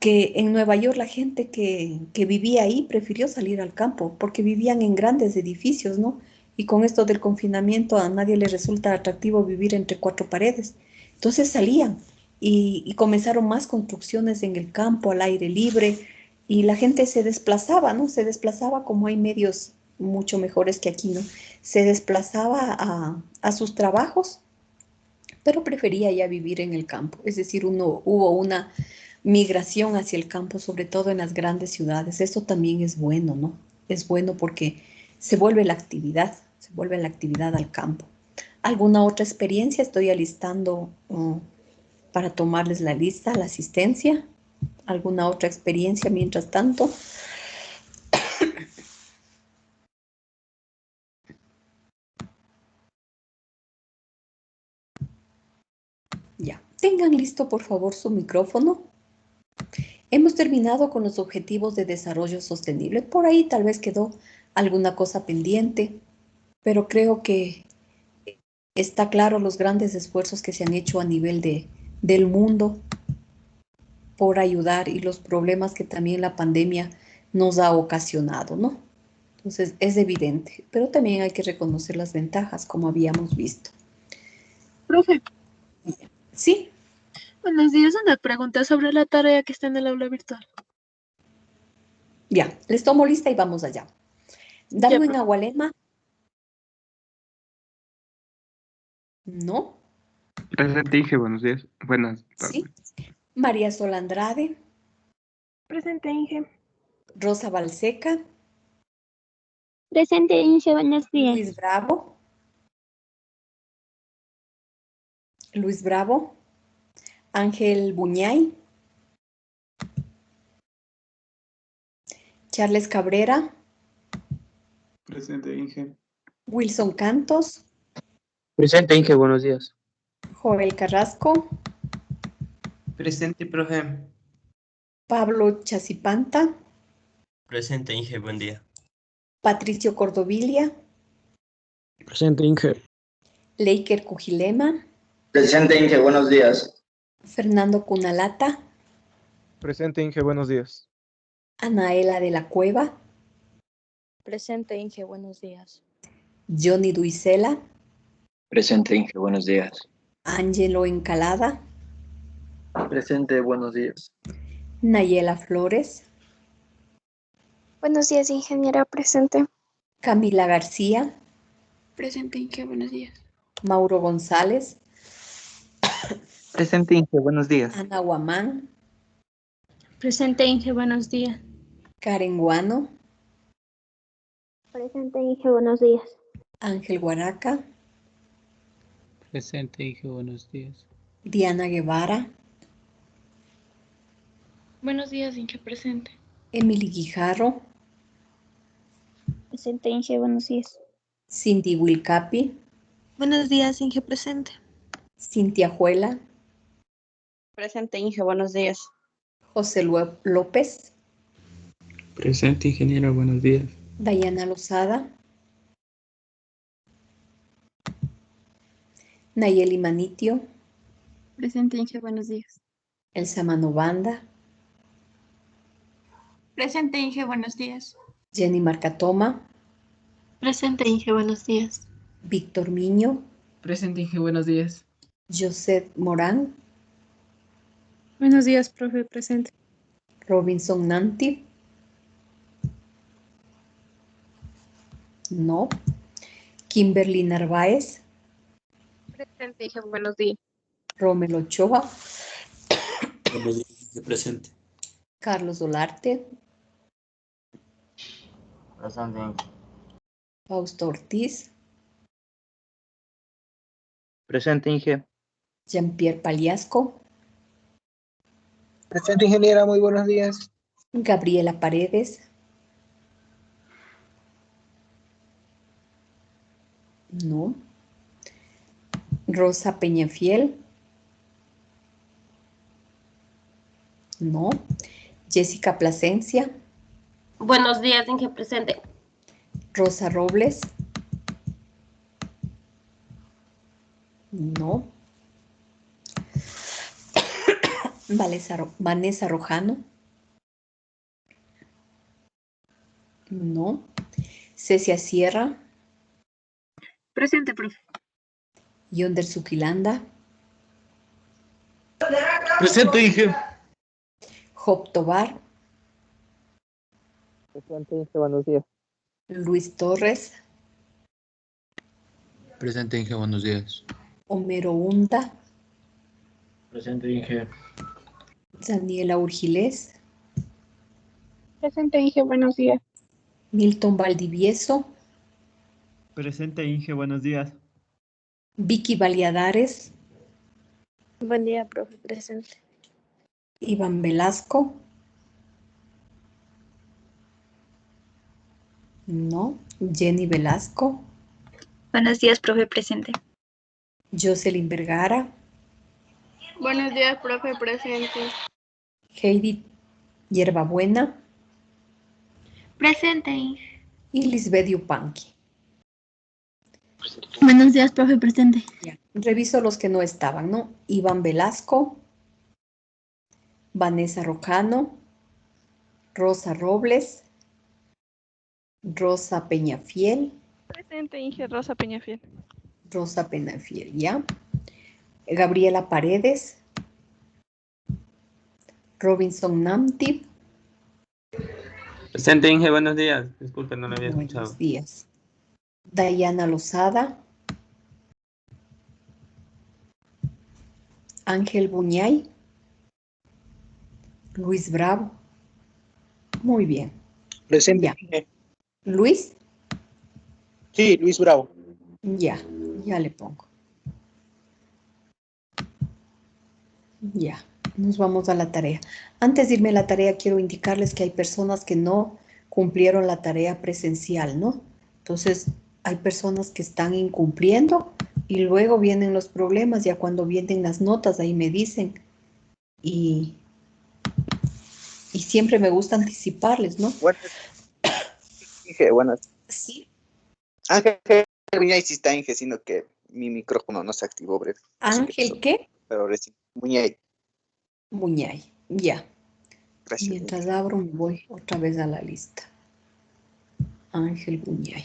que en Nueva York la gente que vivía ahí prefirió salir al campo porque vivían en grandes edificios, ¿no? Y con esto del confinamiento a nadie le resulta atractivo vivir entre cuatro paredes. Entonces salían y comenzaron más construcciones en el campo, al aire libre, y la gente se desplazaba, ¿no? Se desplazaba como hay medios mucho mejores que aquí, ¿no? Se desplazaba a sus trabajos, pero prefería ya vivir en el campo. Es decir, hubo una migración hacia el campo, sobre todo en las grandes ciudades. Eso también es bueno, ¿no? Es bueno porque se vuelve la actividad al campo. ¿Alguna otra experiencia? Estoy alistando para tomarles la lista, la asistencia. ¿Alguna otra experiencia mientras tanto? Ya, tengan listo por favor su micrófono. Hemos terminado con los objetivos de desarrollo sostenible. Por ahí tal vez quedó alguna cosa pendiente, pero creo que está claro los grandes esfuerzos que se han hecho a nivel del mundo por ayudar y los problemas que también la pandemia nos ha ocasionado, ¿no? Entonces es evidente, pero también hay que reconocer las ventajas, como habíamos visto. Profe, Sí, buenos días. Una pregunta sobre la tarea que está en el aula virtual. ya, les tomo lista y vamos allá. Ya, Darwin profe. Agualema. No, Presente, Inge, buenos días. Buenas sí. tardes. María Sol Andrade, Presente, Inge. Rosa Balseca, Presente, Inge, buenos días. Luis Bravo, Ángel Buñay, Charles Cabrera, Presente, Inge. Wilson Cantos, Presente, Inge, buenos días. Joel Carrasco, Presente, profe. Pablo Chacipanta, Presente, Inge, buen día. Patricio Cordovilia, Presente, Inge. Leiker Cujilema, Presente, Inge, buenos días. Fernando Cunalata, Presente, Inge, buenos días. Anaela de la Cueva, Presente, Inge, buenos días. Johnny Duisela, Presente, Inge, buenos días. Ángelo Encalada, Presente, buenos días. Nayela Flores, Buenos días, ingeniera, presente. Camila García, Presente, Inge, buenos días. Mauro González, Presente, Inge, buenos días. Ana Guamán, Presente, Inge, buenos días. Karen Guano, Presente, Inge, buenos días. Ángel Guaraca, Presente, Inge, buenos días. Diana Guevara, Buenos días, Inge, presente. Emily Guijarro, Presente, Inge, buenos días. Cindy Wilcapi, Buenos días, Inge, presente. Cintia Juela, Presente, Inge, buenos días. José López, Presente, ingeniero, buenos días. Dayana Lozada, Nayeli Manitio, Presente, Inge, buenos días. Elsa Manobanda, Presente, Inge, buenos días. Jenny Marcatoma, Presente, Inge, buenos días. Víctor Miño, Presente, Inge, buenos días. José Morán, Buenos días, profe, presente. Robinson Nanti, No. Kimberly Narváez. Presente, Inge, buenos días. Romelo Ochoa. Buenos días, presente. Carlos Olarte. Presente, Inge. Fausto Ortiz. Presente, Inge. Jean-Pierre Paliasco. Presente, ingeniera, muy buenos días. Gabriela Paredes. No. Rosa Peñafiel. No. Jessica Plasencia. Buenos días, Inge, presente. Rosa Robles. No. Vanessa Rojano. No. Cecia Sierra. Presente, profe. Yonder Suquilanda. Presente, Inge. Job Tobar. Presente, Inge, buenos días. Luis Torres. Presente, Inge, buenos días. Homero Hunda. Presente, Inge. Daniela Urgilés. Presente, Inge, buenos días. Milton Valdivieso. Presente, Inge, buenos días. Vicky Valiadares. Buen día, profe, presente. Iván Velasco. No. Jenny Velasco. Buenos días, profe, presente. Jocelyn Vergara. Buenos días, profe, presente. Heidi Hierbabuena. Presente, Inge. Y Lisbeth Yupanqui. Buenos días, profe, presente. Ya. Reviso los que no estaban, ¿no? Iván Velasco. Vanessa Rojano. Rosa Robles. Rosa Peñafiel. Presente, Inge, Rosa Peñafiel. Rosa Peñafiel, ¿ya? Gabriela Paredes. Robinson Namtip. Presente, Inge, buenos días. Disculpe, no lo había escuchado. Buenos días. Dayana Lozada. Ángel Buñay. Luis Bravo. Muy bien. Presente, Ya. Inge. Luis. Sí, Luis Bravo. Ya le pongo. Ya, nos vamos a la tarea. Antes de irme a la tarea, quiero indicarles que hay personas que no cumplieron la tarea presencial, ¿no? Entonces, hay personas que están incumpliendo y luego vienen los problemas, ya cuando vienen las notas, ahí me dicen. Y siempre me gusta anticiparles, ¿no? Bueno, Inge, buenas. Sí. Ángel Muñay sí está, Inge, sino que mi micrófono no se activó, breve. Ángel, ¿qué? Pero recién. Muñay. Muñay, ya. Gracias. Mientras abro, me voy otra vez a la lista. Ángel Muñay.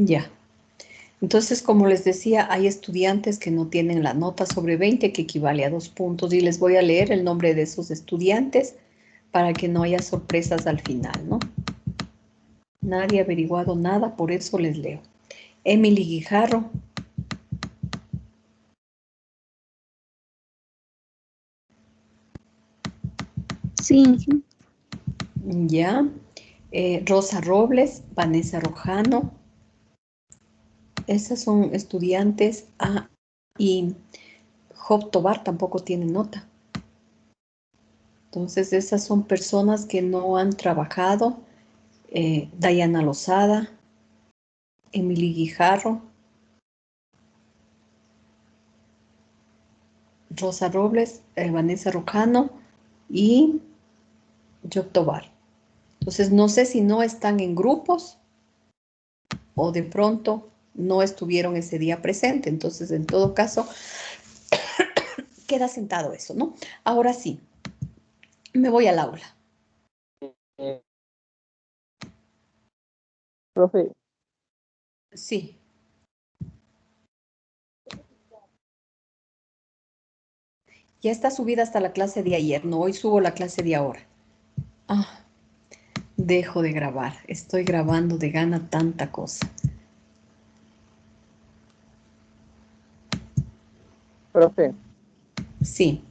Ya. Entonces, como les decía, hay estudiantes que no tienen la nota sobre 20, que equivale a 2 puntos, y les voy a leer el nombre de esos estudiantes para que no haya sorpresas al final, ¿no? Nadie ha averiguado nada, por eso les leo. Emily Guijarro. Sí. Ya. Rosa Robles, Vanessa Rojano. Esas son estudiantes. Y Job Tobar tampoco tiene nota. Entonces, esas son personas que no han trabajado. Dayana Lozada, Emily Guijarro, Rosa Robles, Vanessa Rojano y Job Tobar. Entonces, no sé si no están en grupos o de pronto no estuvieron ese día presente. Entonces, en todo caso, queda sentado eso, ¿no? Ahora sí, me voy al aula. Profe, Sí. Ya está subida hasta la clase de ayer, no, hoy subo la clase de ahora. Ah, dejo de grabar, estoy grabando de gana tanta cosa. profe. Sí.